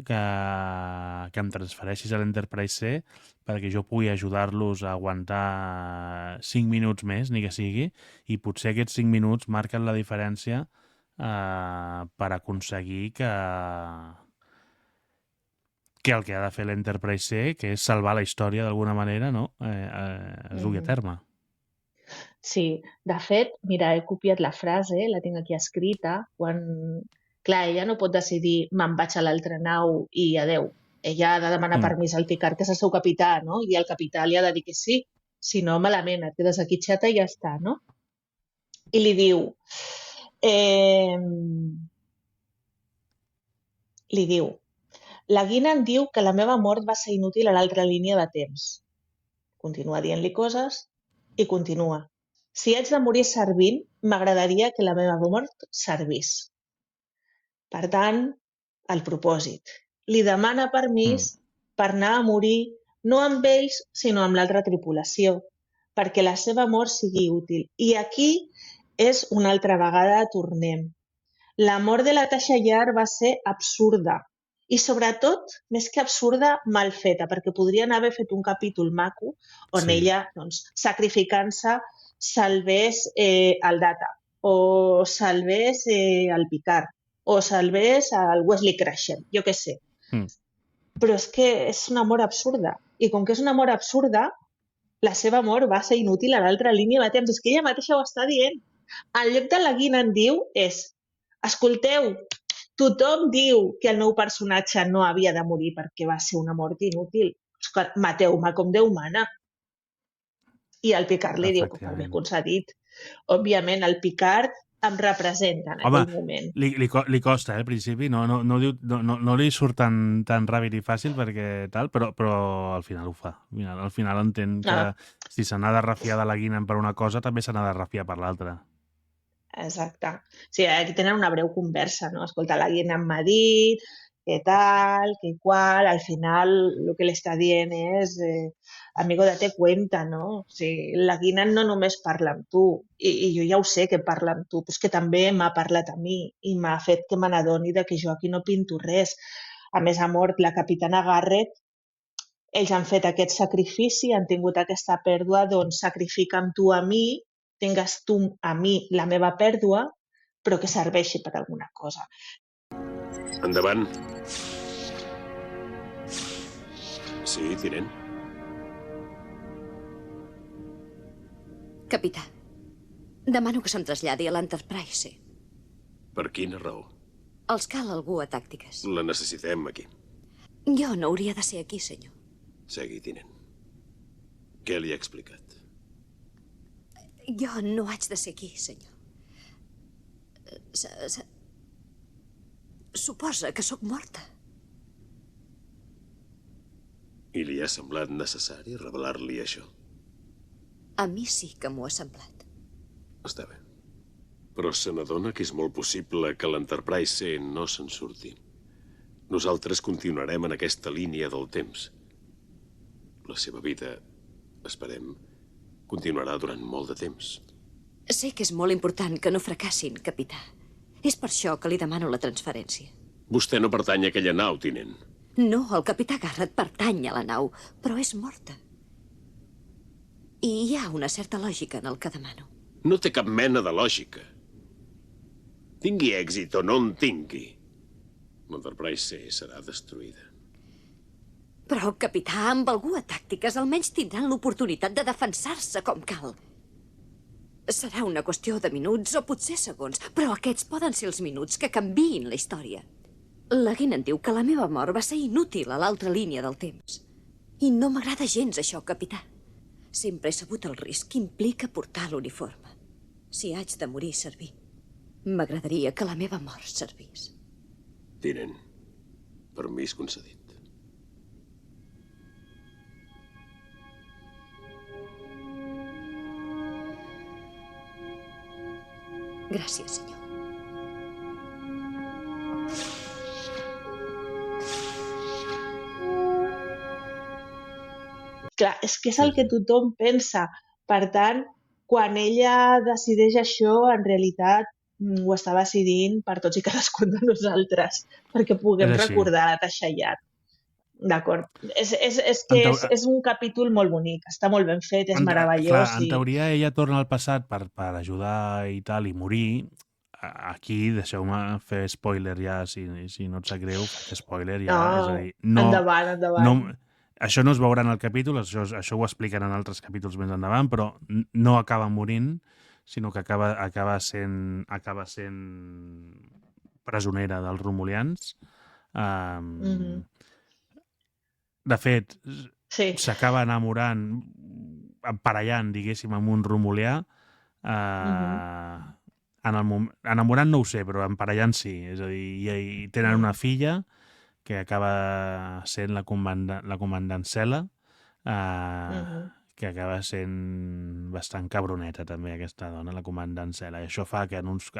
que em transfereixis a l'Enterprise C perquè jo pugui ajudar-los a aguantar 5 minuts més, ni que sigui, i potser aquests 5 minuts marquen la diferència per aconseguir que el que ha de fer l'Enterprise C, que és salvar la història d'alguna manera, no?, es dugui a terme. Sí, de fet, mira, he copiat la frase, la tinc aquí escrita, quan, clar, ella no pot decidir me'n vaig a l'altra nau i adeu. Ella ha de demanar permís al Picard, que és el seu capità, no? I el capità li ha de dir que sí, si no, malament, et quedes aquí xata i ja està, no? I li diu, la Guinan diu que la meva mort va ser inútil a l'altra línia de temps. Continua dient-li coses i continua. Si haig de morir servint, m'agradaria que la meva mort servís. Per tant, el propòsit. Li demana permís per anar a morir no amb ells, sinó amb l'altra tripulació, perquè la seva mort sigui útil. I aquí és una altra vegada tornem. La mort de la Tasha Yar va ser absurda. I sobretot, més que absurda, mal feta, perquè podrien haver fet un capítol maco on ella, doncs, sacrificant-se, salvés el Data, o salvés el Picard, o salvés el Wesley Crusher, jo què sé. Però és que és una mort absurda. I com que és una mort absurda, la seva mort va ser inútil a l'altra línia de temps. És que ella mateixa ho està dient. En lloc de la Guinan diu és, escolteu, tothom diu que el meu personatge no havia de morir perquè va ser una mort inútil. Mateu-me com Déu mana. I el Picard li diu que per mi concedit. Òbviament, el Picard em representa en aquell moment. Li costa, al principi, no li surt tan ràpid i fàcil perquè tal, però al final ho fa. Al final entén que si se n'ha de refiar de la Guinan per una cosa, també se n'ha de refiar per l'altra. Exacte. Sí, aquí tenen una breu conversa, no? Escolta, la Guinan m'ha dit, què tal, què qual, al final el que li està dient és amigo, date cuenta, no? O sigui, la Guinan no només parla amb tu, i jo ja ho sé que parla amb tu, però és que també m'ha parlat a mi i m'ha fet que me n'adoni que jo aquí no pinto res. A més, ha mort la capitana Garrett, ells han fet aquest sacrifici, han tingut aquesta pèrdua, doncs sacrifica'm tu a mi, tingues tu a mi la meva pèrdua, però que serveixi per alguna cosa. Endavant. Sí, tinent. Capità, demano que se'm traslladi a l'Enterprise. Per quina raó? Els cal algú a tàctiques. La necessitem aquí. Jo no hauria de ser aquí, senyor. Segui, tinent. Què li ha explicat? Jo no haig de ser aquí, senyor. Suposa que sóc morta. I li ha semblat necessari revelar-li això? A mi sí que m'ho ha semblat. Està bé. Però se n'adona que és molt possible que l'Enterprise C no se'n surti. Nosaltres continuarem en aquesta línia del temps. La seva vida, esperem, continuarà durant molt de temps. Sé que és molt important que no fracassin, capità. És per això que li demano la transferència. Vostè no pertany a aquella nau, tinent. No, el capità Garrett pertany a la nau, però és morta. I hi ha una certa lògica en el que demano. No té cap mena de lògica. Tingui èxit o no en tingui, l'Enterprise C serà destruïda. Però, capità, amb alguna tàctiques almenys tindran l'oportunitat de defensar-se com cal. Serà una qüestió de minuts o potser segons, però aquests poden ser els minuts que canviïn la història. La Guinan diu que la meva mort va ser inútil a l'altra línia del temps. I no m'agrada gens això, capità. Sempre he sabut el risc que implica portar l'uniforme. Si haig de morir servint, m'agradaria que la meva mort servís. Tinent, permís concedit. Gràcies, senyor. Clar, és que és el que tothom pensa. Per tant, quan ella decideix això, en realitat ho està decidint per tots i cadascun de nosaltres, perquè puguem recordar la Tasha Yar. D'acord. És un capítol molt bonic, està molt ben fet, és meravellós. Clar, en teoria ella torna al passat per ajudar i tal, i morir. Aquí, deixeu-me fer spoiler ja, si no et sap greu, fer spoiler ja, és a dir... Endavant. Això no es veurà en el capítol, això ho expliquen en altres capítols més endavant, però no acaba morint, sinó que acaba sent presonera dels romulians. De fet, s'acaba enamorant, emparellant, diguéssim, amb un romulià. Enamorant no ho sé, però emparellant sí. És a dir, i tenen una filla que acaba sent la comandant Sela, que acaba sent bastant cabroneta també, aquesta dona, la comandant Sela. I això fa que en uns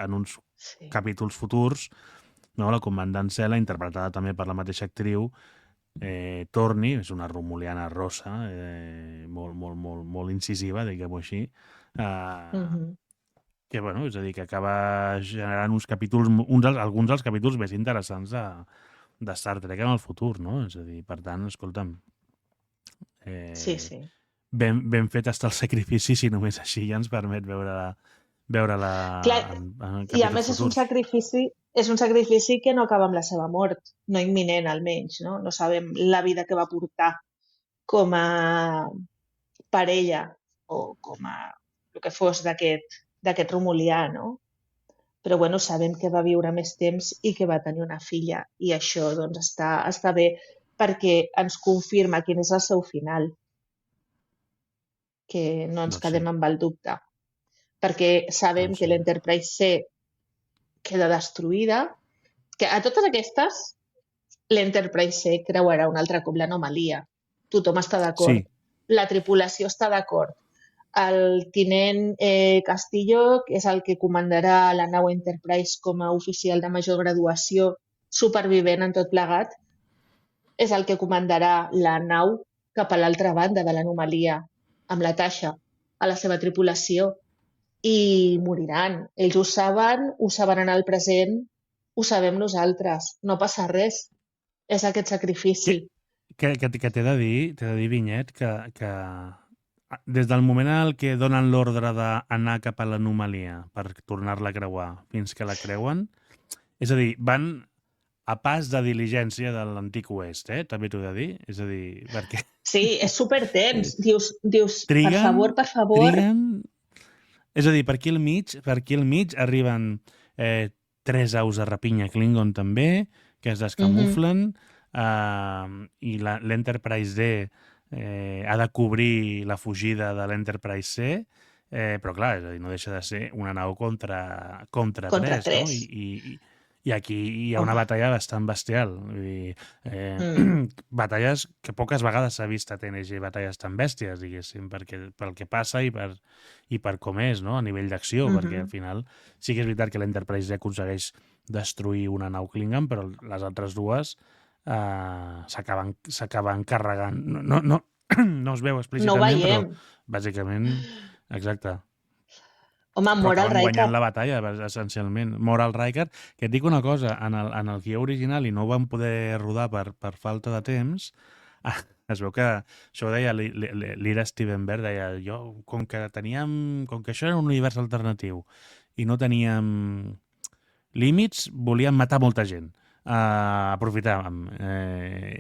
capítols futurs, la comandant Sela, interpretada també per la mateixa actriu, torni, és una romuliana rossa, molt incisiva, diguem-ho així, que, bueno, és a dir, que acaba generant uns capítols, alguns dels capítols més interessants de Star Trek en el futur, no? És a dir, per tant, escolta'm, ben fet està el sacrifici, si només així ja ens permet veure-la en capítols futurs. I a més és un sacrifici que no acaba amb la seva mort, no imminent almenys, no? No sabem la vida que va portar com a parella o com a el que fos d'aquest romulià, no? Però bueno, sabem que va viure més temps i que va tenir una filla, i això doncs està bé perquè ens confirma quin és el seu final, que no ens quedem amb el dubte, perquè sabem que l'Enterprise C queda destruïda, que a totes aquestes l'Enterprise C creuarà un altre cop l'anomalia. Tothom està d'acord. La tripulació està d'acord. El tinent Castillo, que és el que comandarà la nau Enterprise com a oficial de major graduació, supervivent en tot plegat, és el que comandarà la nau cap a l'altra banda de l'anomalia, amb la Tasha, a la seva tripulació, i moriran. Ells ho saben en el present, ho sabem nosaltres. No passa res. És aquest sacrifici. Que t'he de dir, Vinyet, que des del moment en què donen l'ordre d'anar cap a l'anomalia per tornar-la a creuar fins que la creuen, és a dir, van a pas de diligència de l'antic oest, també t'ho he de dir? És a dir, perquè... Sí, és supertens. Dius, triguen, per favor... Triguen... És a dir, per aquí al mig arriben 3 aus de rapinya Klingon també, que es descamuflen, i l'Enterprise D ha de cobrir la fugida de l'Enterprise C, però clar, és a dir, no deixa de ser una nau contra 3, no? I aquí hi ha una batalla bastant bestial. Vull dir, batalles que poques vegades s'ha vist a TNG, batalles tan bèsties, diguéssim, pel que passa i per com és, no? A nivell d'acció, perquè al final sí que és veritat que l'Enterprise aconsegueix destruir una nau Klingon, però les altres dues s'acaben carregant. No es veu explícitament, però bàsicament, exacte. Home, Però mor el acaben guanyant Riker. la batalla, essencialment. Mor el Riker, que et dic una cosa, en el guió original, i no ho van poder rodar per falta de temps, es veu que això ho deia l'Ira Stevenberg, deia, com que això era un univers alternatiu i no teníem límits, volíem matar molta gent. Aprofitàvem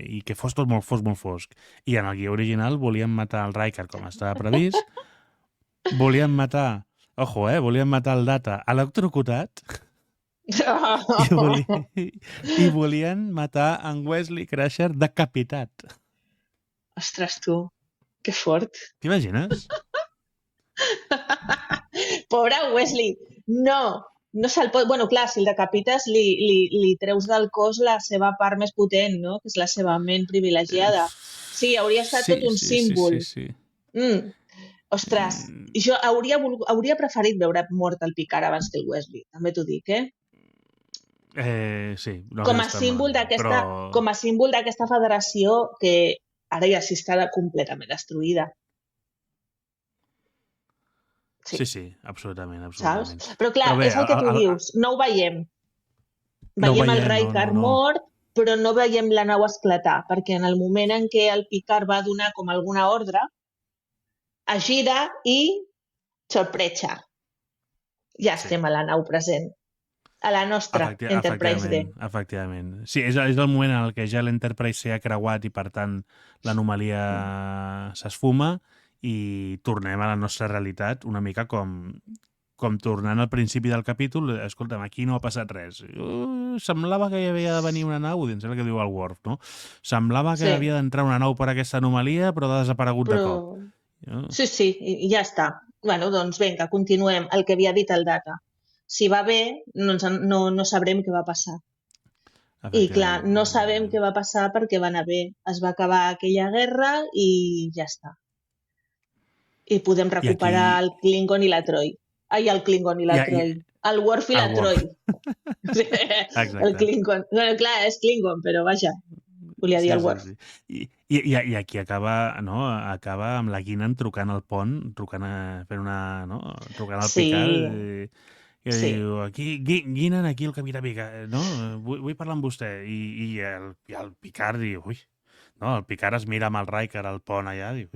i que fos tot molt fosc. I en el guió original volíem matar el Riker com estava previst, volíem matar volíem matar el Data electrocutat i volien matar en Wesley Crusher decapitat. Ostres, tu, que fort. T'imagines? Pobre Wesley. No se'l pot... Bueno, clar, si el decapites li treus del cos la seva part més potent, no? Que és la seva ment privilegiada. Sí, hauria estat tot un símbol. Sí. Ostres, jo hauria preferit veure mort el Picard abans que el Wesley, també t'ho dic, Sí. No com a símbol d'aquesta federació que ara ja sí està completament destruïda. Sí, absolutament. Saps? Però clar, és el que tu dius, no ho veiem. Veiem el Riker mort, però no veiem la nau esclatar, perquè en el moment en què el Picard va donar com alguna ordre, es gira i sorpresa. Ja estem a la nau present. A la nostra Enterprise D. Efectivament. Sí, és el moment en què ja l'Enterprise s'ha creuat i, per tant, l'anomalia s'esfuma i tornem a la nostra realitat una mica com tornant al principi del capítol. Escolta'm, aquí no ha passat res. Semblava que hi havia de venir una nau, dins el que diu el Worf, no? Semblava que havia d'entrar una nau per aquesta anomalia, però ha desaparegut de cop. Sí, i ja està. Bueno, doncs vinga, continuem. El que havia dit el Data. Si va bé, no sabrem què va passar. I clar, no sabem què va passar perquè va anar bé. Es va acabar aquella guerra i ja està. I podem recuperar el Klingon i la Troi. Ai, el Klingon i la Troi. El Worf i la Troi. El Klingon. Bueno, clar, és Klingon, però vaja. Volia dir el Worf. I aquí acaba amb la Guinan trucant al pont, trucant al Picard, que diu, aquí, Guinan, aquí el capità Picard, no? Vull parlar amb vostè. I el Picard diu, el Picard es mira amb el Riker al pont allà, diu,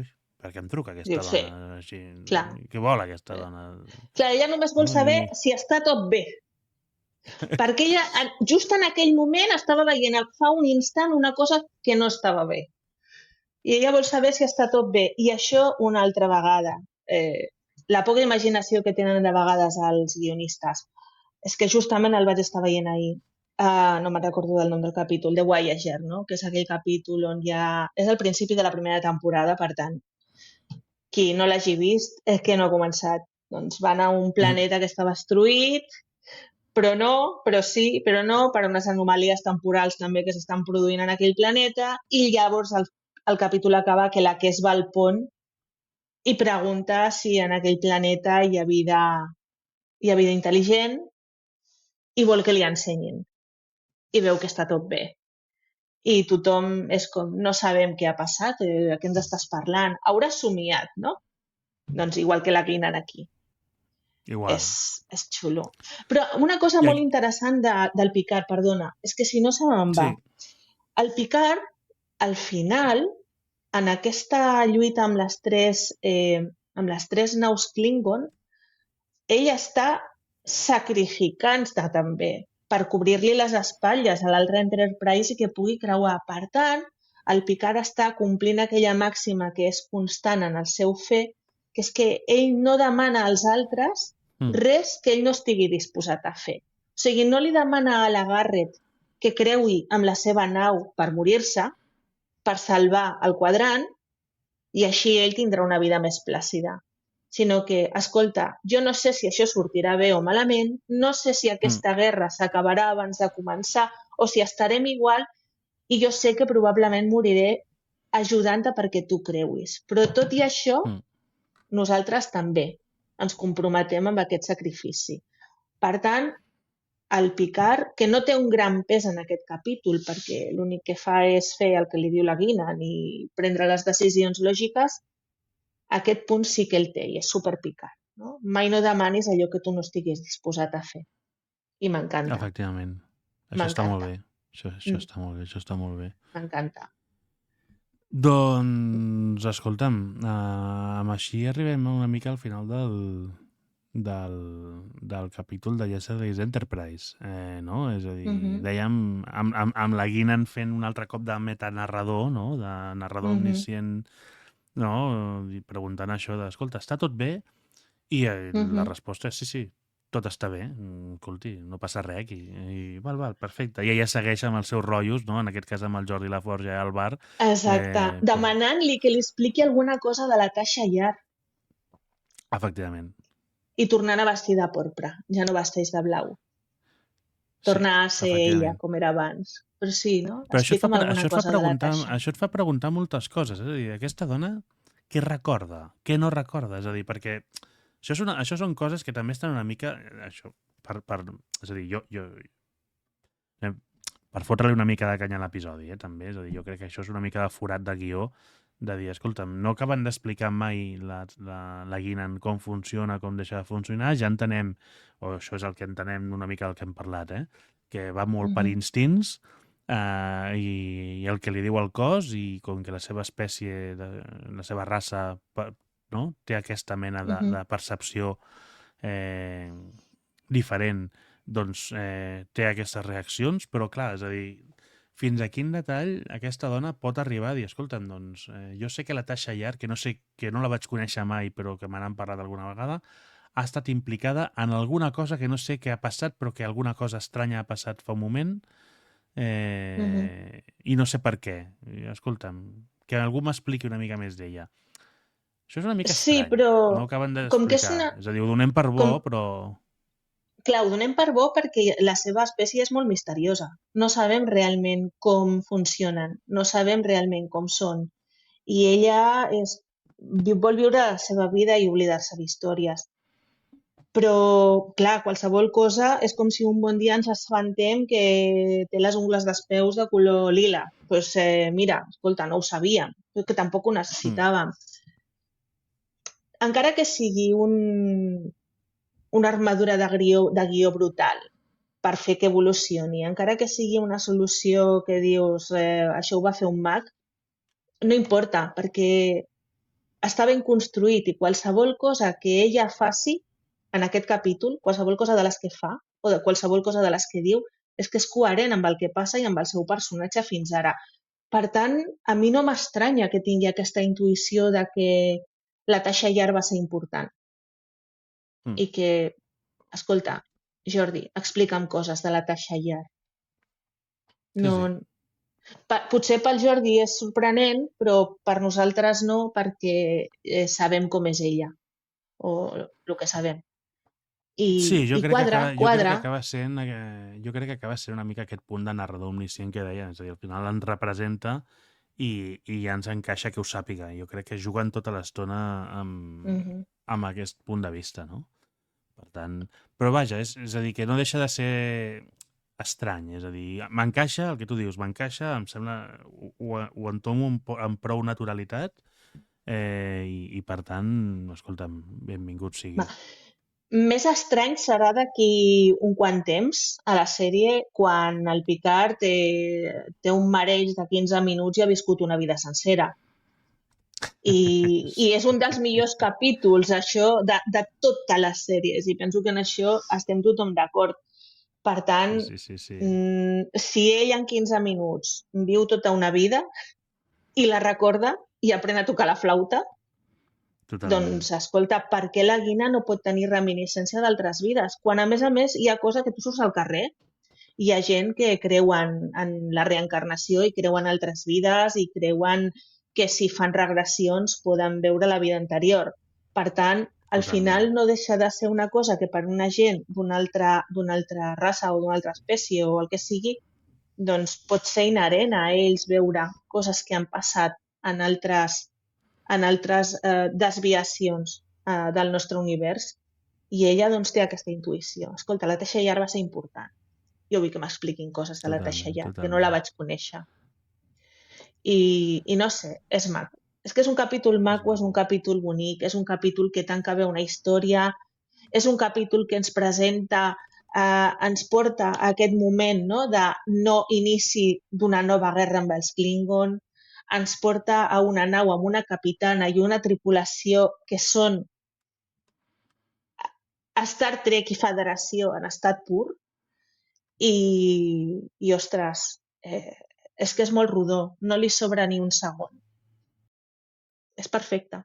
per què em truca aquesta dona? Què vol aquesta dona? Clar, ella només vol saber si està tot bé. Perquè ella, just en aquell moment, estava veient fa un instant una cosa que no estava bé. I ella vol saber si està tot bé. I això, una altra vegada, la poca imaginació que tenen de vegades els guionistes, és que justament el vaig estar veient ahir, no me'n recordo del nom del capítol, de Voyager, no? Que és aquell capítol on ja... És el principi de la primera temporada, per tant, qui no l'hagi vist és que no ha començat. Doncs van a un planeta que està destruït, però no, però sí, però no, per unes anomalies temporals també que s'estan produint en aquell planeta, i llavors el capítol acaba que la Kes va al pont i pregunta si en aquell planeta hi ha vida intel·ligent i vol que li ensenyin. I veu que està tot bé. I tothom és com, no sabem què ha passat, de què ens estàs parlant. Hauràs somiat, no? Doncs igual que la Guinan aquí. Igual. És xulo. Però una cosa molt interessant del Picard, perdona, és que si no se me'n va. El Picard, al final, en aquesta lluita amb les tres naus Klingon, ell està sacrificant-se també per cobrir-li les espatlles a l'altre Enterprise i que pugui creuar. Per tant, el Picard està complint aquella màxima que és constant en el seu fer, que és que ell no demana als altres res que ell no estigui disposat a fer. O sigui, no li demana a la Garret que creui amb la seva nau per morir-se, per salvar el quadrant, i així ell tindrà una vida més plàcida. Sinó que, escolta, jo no sé si això sortirà bé o malament, no sé si aquesta guerra s'acabarà abans de començar o si estarem igual, i jo sé que probablement moriré ajudant-te perquè tu creuis. Però tot i això, nosaltres també ens comprometem amb aquest sacrifici. Per tant, el Picard, que no té un gran pes en aquest capítol, perquè l'únic que fa és fer el que li diu la Guinan i prendre les decisions lògiques, aquest punt sí que el té i és super Picard. no? Mai no demanis allò que tu no estiguis disposat a fer. I m'encanta. Efectivament. Això està molt bé. Això està molt bé, això està molt bé. M'encanta. Doncs, escolta'm, amb així arribem una mica al final del capítol de Yesterday's Enterprise, no? És a dir, dèiem, amb la Guinan fent un altre cop de metanarrador, no? De narrador omniscient, no? I preguntant això de, escolta, està tot bé? I la resposta és sí, tot està bé, escolti, no passa res aquí. I val, perfecte. I ella segueix amb els seus rotllos, no? En aquest cas amb el Jordi Laforge al bar. Exacte. Demanant-li que li expliqui alguna cosa de la Tasha Yar. Efectivament. I tornant a vestir de porpra. Ja no vesteix de blau. Tornar a ser ella, com era abans. Però sí, no? Però això et fa preguntar moltes coses. És a dir, aquesta dona, què recorda? Què no recorda? És a dir, perquè això són coses que també estan una mica... és a dir, per fotre-li una mica de canya a l'episodi, també. És a dir, jo crec que això és una mica de forat de guió, de dir, escolta'm, no acaben d'explicar mai la Guinan com funciona, com deixa de funcionar, ja entenem, o això és el que entenem una mica del que hem parlat, que va molt per instints, i el que li diu el cos, i com que la seva espècie, la seva raça, no? Té aquesta mena de percepció diferent, doncs té aquestes reaccions, però clar, és a dir, fins a quin detall aquesta dona pot arribar a dir, escolta'm, doncs, jo sé que la Tasha Yar, que no la vaig conèixer mai, però que me n'han parlat alguna vegada, ha estat implicada en alguna cosa que no sé què ha passat, però que alguna cosa estranya ha passat fa un moment, i no sé per què. Escolta'm, que algú m'expliqui una mica més d'ella. Això és una mica estrany. Sí, però... No acaben d'explicar. És a dir, ho donem per bo, però... Clar, ho donem per bo perquè la seva espècie és molt misteriosa. No sabem realment com funcionen, no sabem realment com són. I ella vol viure la seva vida i oblidar-se d'històries. Però, clar, qualsevol cosa és com si un bon dia ens assabentem que té les ungles dels peus de color lila. Doncs mira, escolta, no ho sabíem, que tampoc ho necessitàvem. Encara que sigui una armadura de guió brutal per fer que evolucioni, encara que sigui una solució que dius això ho va fer un mag, no importa, perquè està ben construït i qualsevol cosa que ella faci en aquest capítol, qualsevol cosa de les que fa o de qualsevol cosa de les que diu, és que és coherent amb el que passa i amb el seu personatge fins ara. Per tant, a mi no m'estranya que tingui aquesta intuïció de que la Tasha Yar va ser important. I que, escolta, Jordi, explica'm coses de la Tasha Yar. No, potser pel Jordi és sorprenent, però per nosaltres no, perquè sabem com és ella, o el que sabem. Sí, jo crec quadra. Jo crec que acaba sent una mica aquest punt de narrador omniscient que deia, és a dir, al final ens representa i ja ens encaixa que ho sàpiga. Jo crec que juguen tota l'estona amb aquest punt de vista, no? Per tant, però vaja, és a dir, que no deixa de ser estrany, és a dir, m'encaixa, el que tu dius, m'encaixa, em sembla, ho entomo amb prou naturalitat i per tant, escolta'm, benvingut sigui. Més estrany serà d'aquí un quant temps a la sèrie quan el Picard té un mareig de 15 minuts i ha viscut una vida sencera. I és un dels millors capítols, això, de totes les sèries. I penso que en això estem tothom d'acord. Per tant, si ell en 15 minuts viu tota una vida i la recorda i aprèn a tocar la flauta, doncs, escolta, per què la Guina no pot tenir reminiscència d'altres vides? Quan, a més, hi ha cosa que tu surts al carrer, hi ha gent que creu en la reencarnació i creu en altres vides i creuen que si fan regressions poden veure la vida anterior. Per tant, al final no deixa de ser una cosa que per una gent d'una altra raça o d'una altra espècie o el que sigui, doncs pot ser inherent a ells veure coses que han passat en altres desviacions del nostre univers i ella doncs té aquesta intuïció. Escolta, la Tasha Yar va ser important. Jo vull que m'expliquin coses de la Tasha Yar, que no la vaig conèixer. I no sé, és maco. És que és un capítol maco, és un capítol bonic, és un capítol que tanca bé una història, és un capítol que ens presenta, ens porta a aquest moment, no?, de no inici d'una nova guerra amb els Klingon, ens porta a una nau amb una capitana i una tripulació que són Star Trek i Federació en estat pur i ostres, és que és molt rodó, no li sobra ni un segon. És perfecte.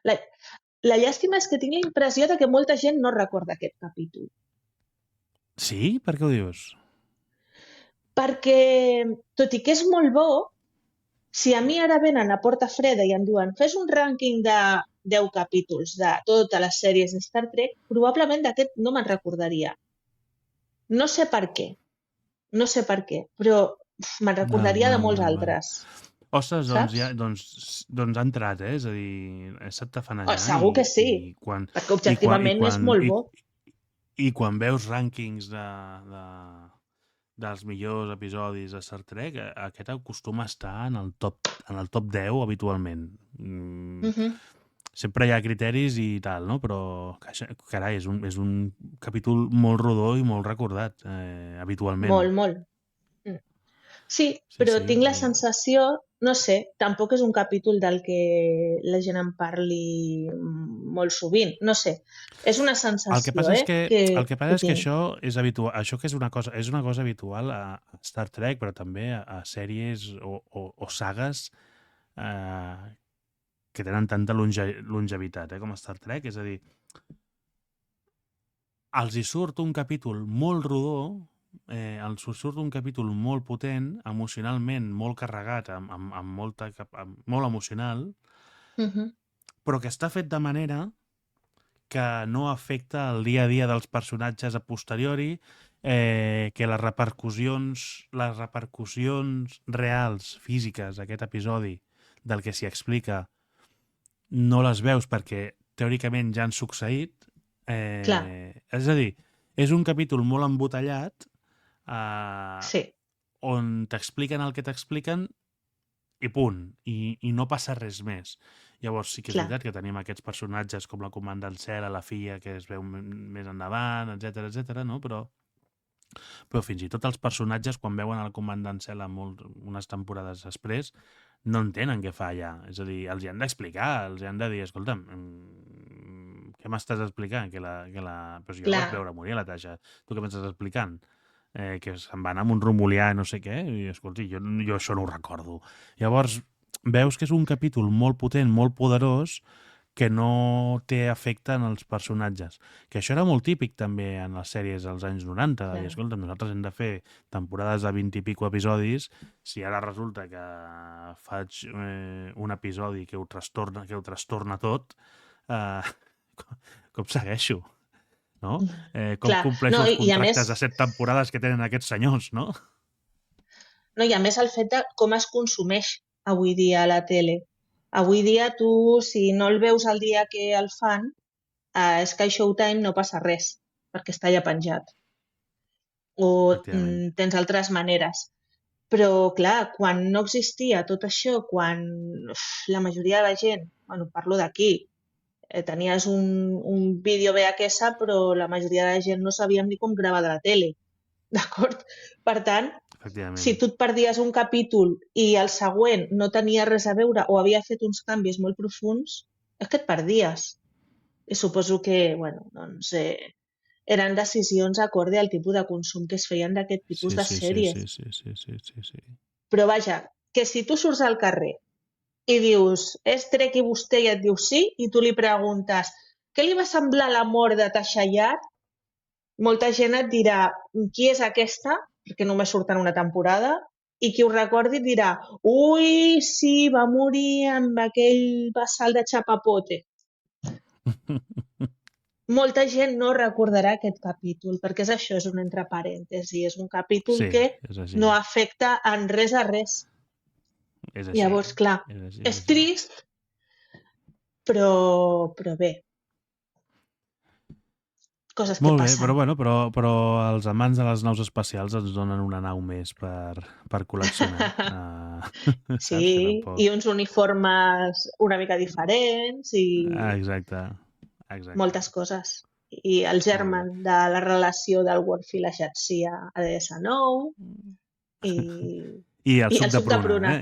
La llàstima és que tinc la impressió de que molta gent no recorda aquest capítol. Sí? Per què ho dius? Perquè, tot i que és molt bo, si a mi ara venen a Porta Freda i em diuen fes un rànquing de 10 capítols de totes les sèries de Star Trek, probablement d'aquest no me'n recordaria. No sé per què, però me'n recordaria de molts altres. Ostres, Saps? doncs ha entrat, És a dir, se't fan allà. Segur que sí, perquè objectivament és molt bo. I quan veus rànquings dels millors episodis de Star Trek, aquest acostuma a estar en el top 10 habitualment. Sempre hi ha criteris i tal, no? Però, carai, és un capítol molt rodó i molt recordat, habitualment. Molt. Sí, però tinc la sensació, no sé, tampoc és un capítol del que la gent en parli molt sovint, no sé. És una sensació, El que passa és que tinc. això és habitual, això que és una cosa habitual a Star Trek, però també a sèries o sagues que tenen tanta longevitat com Star Trek, és a dir, els hi surt un capítol molt rodó, els surt un capítol molt potent, emocionalment molt carregat, molt emocional, però que està fet de manera que no afecta el dia a dia dels personatges a posteriori, que les repercussions reals, físiques d'aquest episodi, del que s'hi explica, no les veus perquè teòricament ja han succeït. És a dir, és un capítol molt embotellat on t'expliquen el que t'expliquen i punt, i no passa res més. Llavors sí que és veritat que tenim aquests personatges com la comandant Cela, la filla que es veu més endavant, etc, no? Però fins i tot els personatges, quan veuen el comandant Cela unes temporades després, no entenen què fa allà. És a dir, els hi han d'explicar, els hi han de dir, escolta'm, què m'estàs explicant? Però si jo vaig veure morir a la Tasha, tu què m'estàs explicant? Que se'n va anar amb un romulià no sé què, i escolti, jo això no ho recordo. Llavors, veus que és un capítol molt potent, molt poderós, que no té efecte en els personatges. Que això era molt típic també en les sèries dels anys 90. I escolta, nosaltres hem de fer temporades de 20 i pico episodis. Si ara resulta que faig un episodi que ho trastorna tot, com segueixo? No? Com compleixo els contractes de 7 temporades que tenen aquests senyors, no? No, i a més el fet de com es consumeix avui dia a la tele. Avui dia tu, si no el veus el dia que el fan, a Sky Showtime no passa res, perquè està ja penjat. O tens altres maneres. Però, clar, quan no existia tot això, quan la majoria de la gent, parlo d'aquí, tenies un vídeo VHS, però la majoria de la gent no sabíem ni com gravar de la tele. D'acord? Per tant, si tu et perdies un capítol i el següent no tenia res a veure o havia fet uns canvis molt profunds, és que et perdies. I suposo que, eren decisions acorde al tipus de consum que es feien d'aquest tipus de sèries. Sí. Però vaja, que si tu surts al carrer i dius, és Trek i vostè, i et diu sí, i tu li preguntes què li va semblar la mort de Tasha Yar, molta gent et dirà qui és aquesta, perquè només surt en una temporada, i qui ho recordi dirà ui, sí, va morir amb aquell vessal de chapapote. Molta gent no recordarà aquest capítol, perquè és això, és un entre parèntesis, és un capítol que no afecta en res a res. Llavors, clar, és trist, però bé. coses que Molt bé, passen. però els amants de les naus espacials ens donen una nau més per col·leccionar. Saps? Que Sí, tampoc... i uns uniformes una mica diferents i Exacte. moltes coses. I el germen de la relació del Worf i la Jadzia a DS9 I el i suc el de suc de pruna. pruna.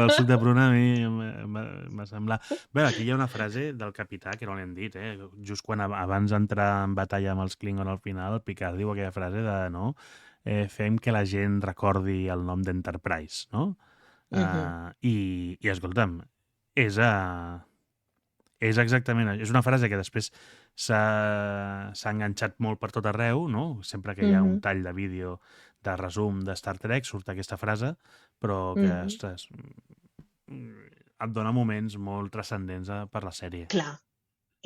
El suc de pruna a mi m'ha semblat... Bé, aquí hi ha una frase del capità que no l'hem dit, just quan abans d'entrar en batalla amb els Klingon al final, el Picard diu aquella frase de no, fem que la gent recordi el nom d'Enterprise, no? I escolta'm, és exactament, és una frase que després s'ha enganxat molt per tot arreu, no? Sempre que hi ha un tall de vídeo de resum de Star Trek surt aquesta frase, però que, ostres, et dona moments molt transcendents per la sèrie. Clar,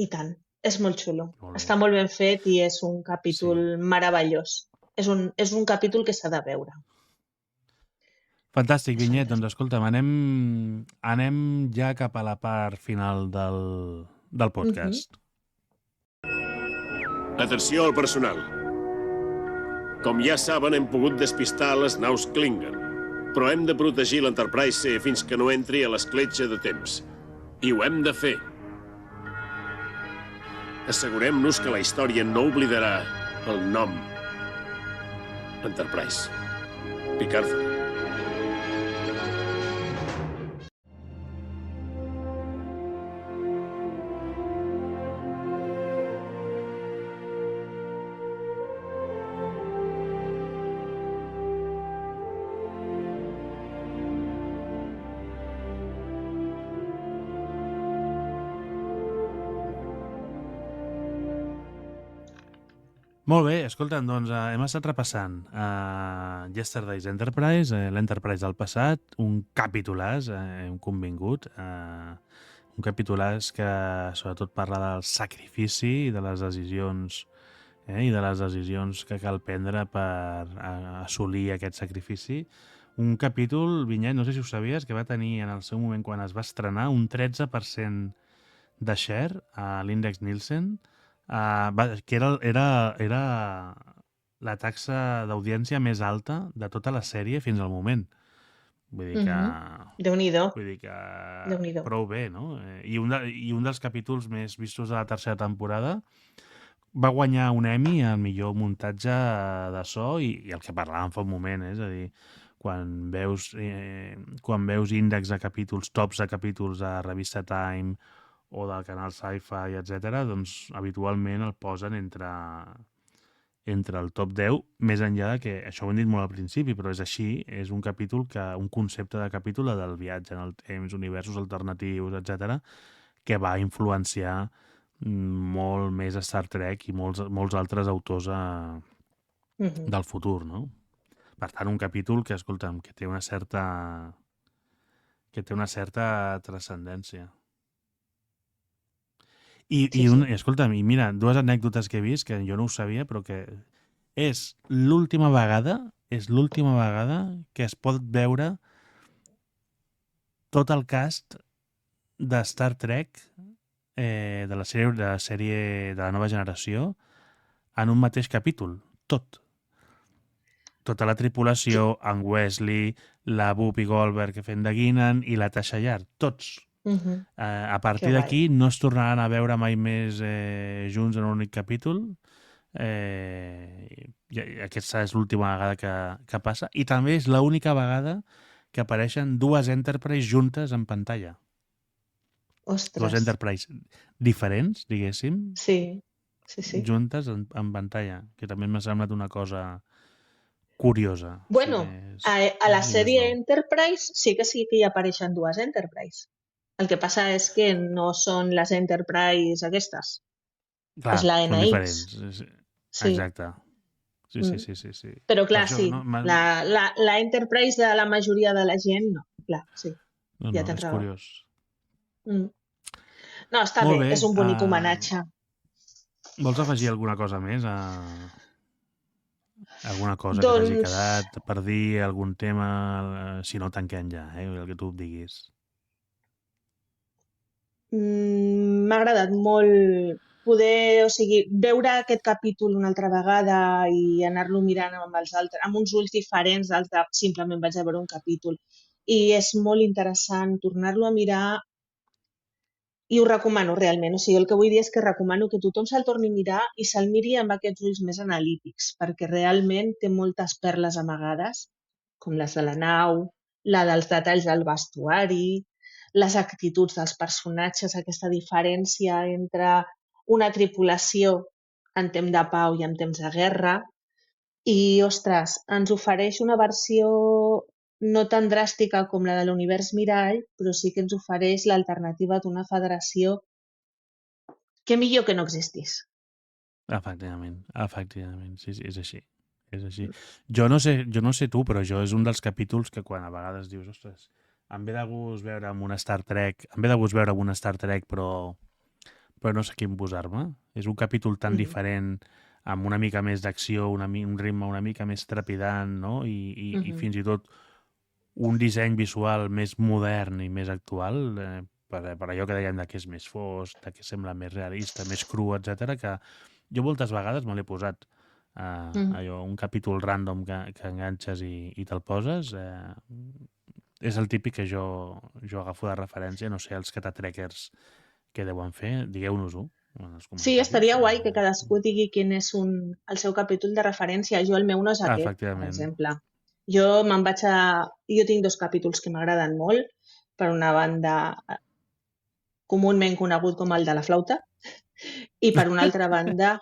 i tant. És molt xulo. Està molt ben fet i és un capítol meravellós. És un capítol que s'ha de veure. Fantàstic, Vinyet. Doncs escolta'm, anem ja cap a la part final del podcast. Atenció al personal. Com ja saben, hem pogut despistar les naus Klingon, però hem de protegir l'Enterprise C fins que no entri a l'escletxa de temps. I ho hem de fer. Assegurem-nos que la història no oblidarà el nom Enterprise. Picard. Molt bé, escolta'm, doncs hem estat repassant Yesterday's Enterprise, l'Enterprise del passat, un capítolàs, hem convingut, un capítolàs que sobretot parla del sacrifici i de les decisions que cal prendre per assolir aquest sacrifici. Un capítol, Vinyet, no sé si ho sabies, que va tenir en el seu moment quan es va estrenar un 13% de share a l'índex Nielsen, que era la taxa d'audiència més alta de tota la sèrie fins al moment. Vull dir que... Déu-n'hi-do. Vull dir que prou bé, no? I un dels capítols més vistos de la tercera temporada va guanyar un Emmy al millor muntatge de so i el que parlàvem fa un moment, és a dir, quan veus índexs de capítols, tops de capítols de revista Time o del canal Sci-Fi, etc., doncs habitualment el posen entre el top 10, més enllà de que, això ho hem dit molt al principi, però és així, és un concepte de capítol del viatge en el temps, universos alternatius, etc., que va influenciar molt més Star Trek i molts altres autors del futur, no? Per tant, un capítol que, escolta'm, que té una certa transcendència. Escolta'm, i mira, dues anècdotes que he vist que jo no ho sabia, però que és l'última vegada que es pot veure tot el cast de Star Trek de la sèrie de la nova generació en un mateix capítol, tot. Tota la tripulació, en Wesley, la Whoopi Goldberg que fent de Guinan i la Tasha Yar, tots. A partir d'aquí no es tornaran a veure mai més junts en un únic capítol. Aquesta és l'última vegada que passa, i també és l'única vegada que apareixen dues Enterprise juntes en pantalla. Ostres. Dues Enterprise diferents, diguéssim, sí. juntes en pantalla, que també m'ha semblat una cosa curiosa. Bueno, a la sèrie Enterprise sí que hi apareixen dues Enterprise. El que passa és que no són les Enterprise aquestes. Clar, és la són NX. diferents. Sí. Exacte. Sí. Però clar, sí, la Enterprise de la majoria de la gent, no. Clar, sí. Ja tens raó. És curiós. No, està bé, és un bonic homenatge. Vols afegir alguna cosa més? Alguna cosa que t'hagi quedat per dir, algun tema? Si no, tanquem ja, el que tu em diguis. M'ha agradat molt poder, o sigui, veure aquest capítol una altra vegada i anar-lo mirant amb els altres, amb uns ulls diferents dels de simplement vaig a veure un capítol. I és molt interessant tornar-lo a mirar i ho recomano realment. O sigui, el que vull dir és que recomano que tothom se'l torni a mirar i se'l miri amb aquests ulls més analítics, perquè realment té moltes perles amagades, com les de la nau, la dels detalls del vestuari, les actituds dels personatges, aquesta diferència entre una tripulació en temps de pau i en temps de guerra. I, ostres, ens ofereix una versió no tan dràstica com la de l'univers Mirall, però sí que ens ofereix l'alternativa d'una federació que millor que no existís. Efectivament, sí, és així. És així. Jo no sé tu, però jo és un dels capítols que quan a vegades dius, ostres, em ve de gust veure amb una Star Trek, però no sé quin posar-me. És un capítol tan diferent, amb una mica més d'acció, un ritme una mica més trepidant, no? I fins i tot un disseny visual més modern i més actual, per allò que dèiem que és més fosc, que sembla més realista, més cru, etc, que jo moltes vegades me l'he posat allò, un capítol random que enganxes i te'l poses. És el típic que jo agafo de referència, no sé, els catatrekkers que deuen fer, digueu-nos-ho. Sí, estaria guai que cadascú digui quin és el seu capítol de referència. Jo el meu no és aquest, per exemple. Jo tinc 2 capítols que m'agraden molt. Per una banda, comúment conegut com el de la flauta, i per una altra banda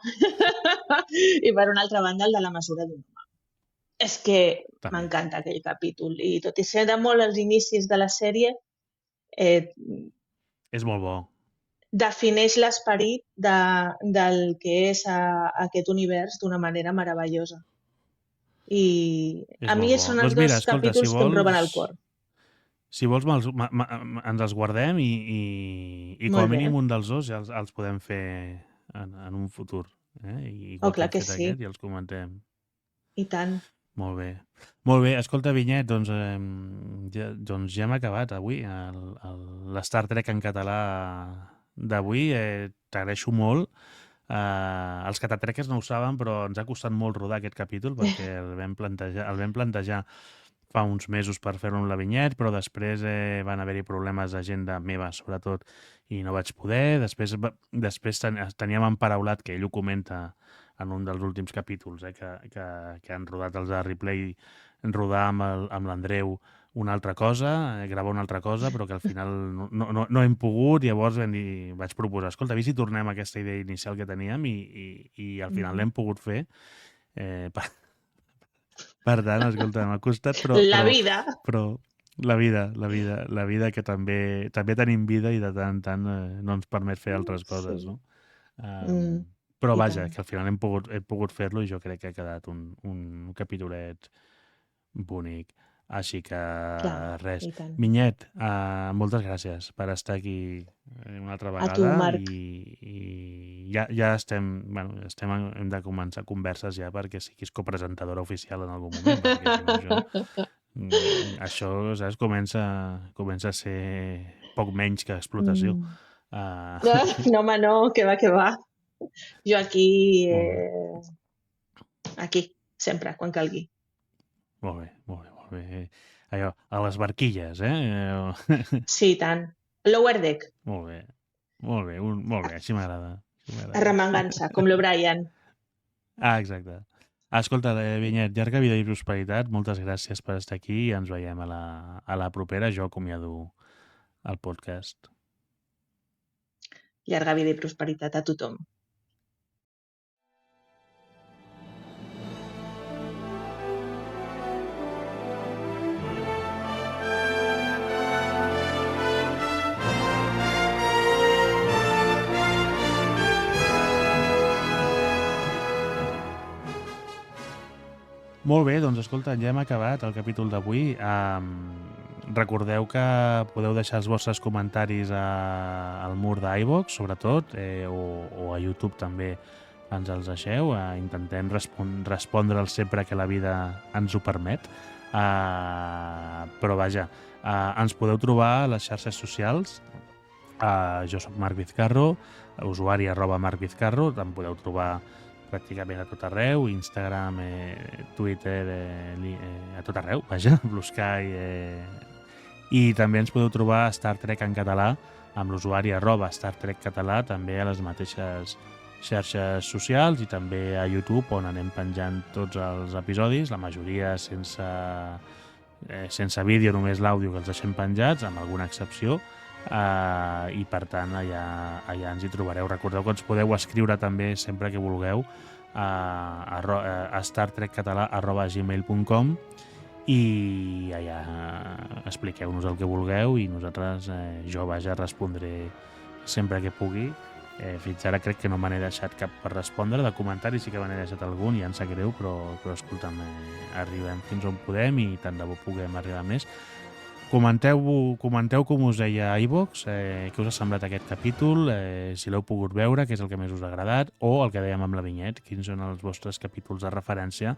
el de la mesura d'un home. És que m'encanta aquell capítol. I tot i ser de molt als inicis de la sèrie, és molt bo. Defineix l'esperit del que és aquest univers d'una manera meravellosa. I a mi són els 2 capítols que em roben el cor. Si vols, ens els guardem i com a mínim un dels 2 ja els podem fer en un futur. Clar que sí. I els comentem. I tant. Molt bé. Molt bé. Escolta, Vinyet, doncs ja hem acabat avui. l'Star Trek en català d'avui. T'agraeixo molt. Els catatrekkers no ho saben, però ens ha costat molt rodar aquest capítol perquè el vam plantejar fa uns mesos per fer-ho amb la Vinyet, però després van haver-hi problemes d'agenda meva, sobretot, i no vaig poder. Després teníem emparaulat, que ell ho comenta en un dels últims capítols, que han rodat els de Replay, rodar amb l'Andreu una altra cosa, gravar una altra cosa, però que al final no hem pogut. Llavors vaig proposar, escolta, si tornem a aquesta idea inicial que teníem i al final l'hem pogut fer. Per tant, escolta, m'ha costat, però... La vida. Però la vida que també tenim vida i de tant en tant no ens permet fer altres coses, no? Però vaja, que al final hem pogut fer-lo i jo crec que ha quedat un capítolet bonic. Així que res. Vinyet, moltes gràcies per estar aquí una altra vegada. A tu, Marc. I ja hem de començar converses ja perquè siguis copresentadora oficial en algun moment, perquè si això saps, comença a ser poc menys que explotació. No, home, no, que va. Jo aquí, sempre, quan calgui. Molt bé. Allò, a les barquilles, Sí, i tant. Lower deck. Molt bé, així m'agrada. Arremangant-se, com l'O'Brien. Exacte. Escolta, Vinyet, llarga vida i prosperitat, moltes gràcies per estar aquí i ens veiem a la propera. Jo acomiado el podcast. Llarga vida i prosperitat a tothom. Molt bé, doncs escolta, ja hem acabat el capítol d'avui. Recordeu que podeu deixar els vostres comentaris al mur d'iVoox, sobretot, o a YouTube també ens els deixeu. Intentem respondre'ls sempre que la vida ens ho permet. Però vaja, ens podeu trobar a les xarxes socials Jo soc Marc Vizcarro, usuari @marcvizcarro, em podeu trobar pràcticament a tot arreu, Instagram, Twitter, a tot arreu, vaja, Blue Sky, i també ens podeu trobar a Star Trek en català, amb l'usuari @StarTrekCatalà, també a les mateixes xarxes socials i també a YouTube, on anem penjant tots els episodis, la majoria sense vídeo, només l'àudio que els deixem penjats, amb alguna excepció, i per tant allà ens hi trobareu. Recordeu que ens podeu escriure també sempre que vulgueu a startrekcatalà@gmail.com i allà expliqueu-nos el que vulgueu i nosaltres, jo respondré sempre que pugui. Fins ara crec que no me n'he deixat cap per respondre, de comentaris sí que me n'he deixat algun i em sap greu, però escolta'm, arribem fins on podem i tant de bo puguem arribar més. Comenteu, com us deia a iVox, què us ha semblat aquest capítol, si l'heu pogut veure, què és el que més us ha agradat, o el que dèiem amb la Vinyet, quins són els vostres capítols de referència,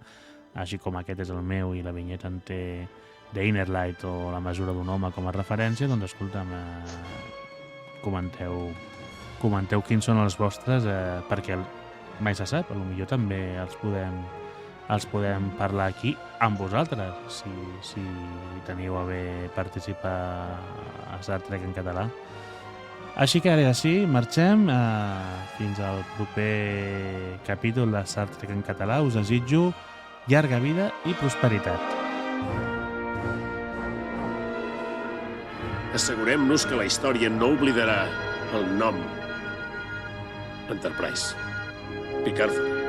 així com aquest és el meu i la Vinyet en té The Inner Light o La mesura d'un home com a referència, doncs escolta'm, comenteu quins són els vostres, perquè mai se sap, potser també els podem parlar aquí amb vosaltres, si teniu a bé participar a Star Trek en català. Així que ara sí, marxem fins al proper capítol de Star Trek en català. Us desitjo llarga vida i prosperitat. Assegurem-nos que la història no oblidarà el nom Enterprise. Picard.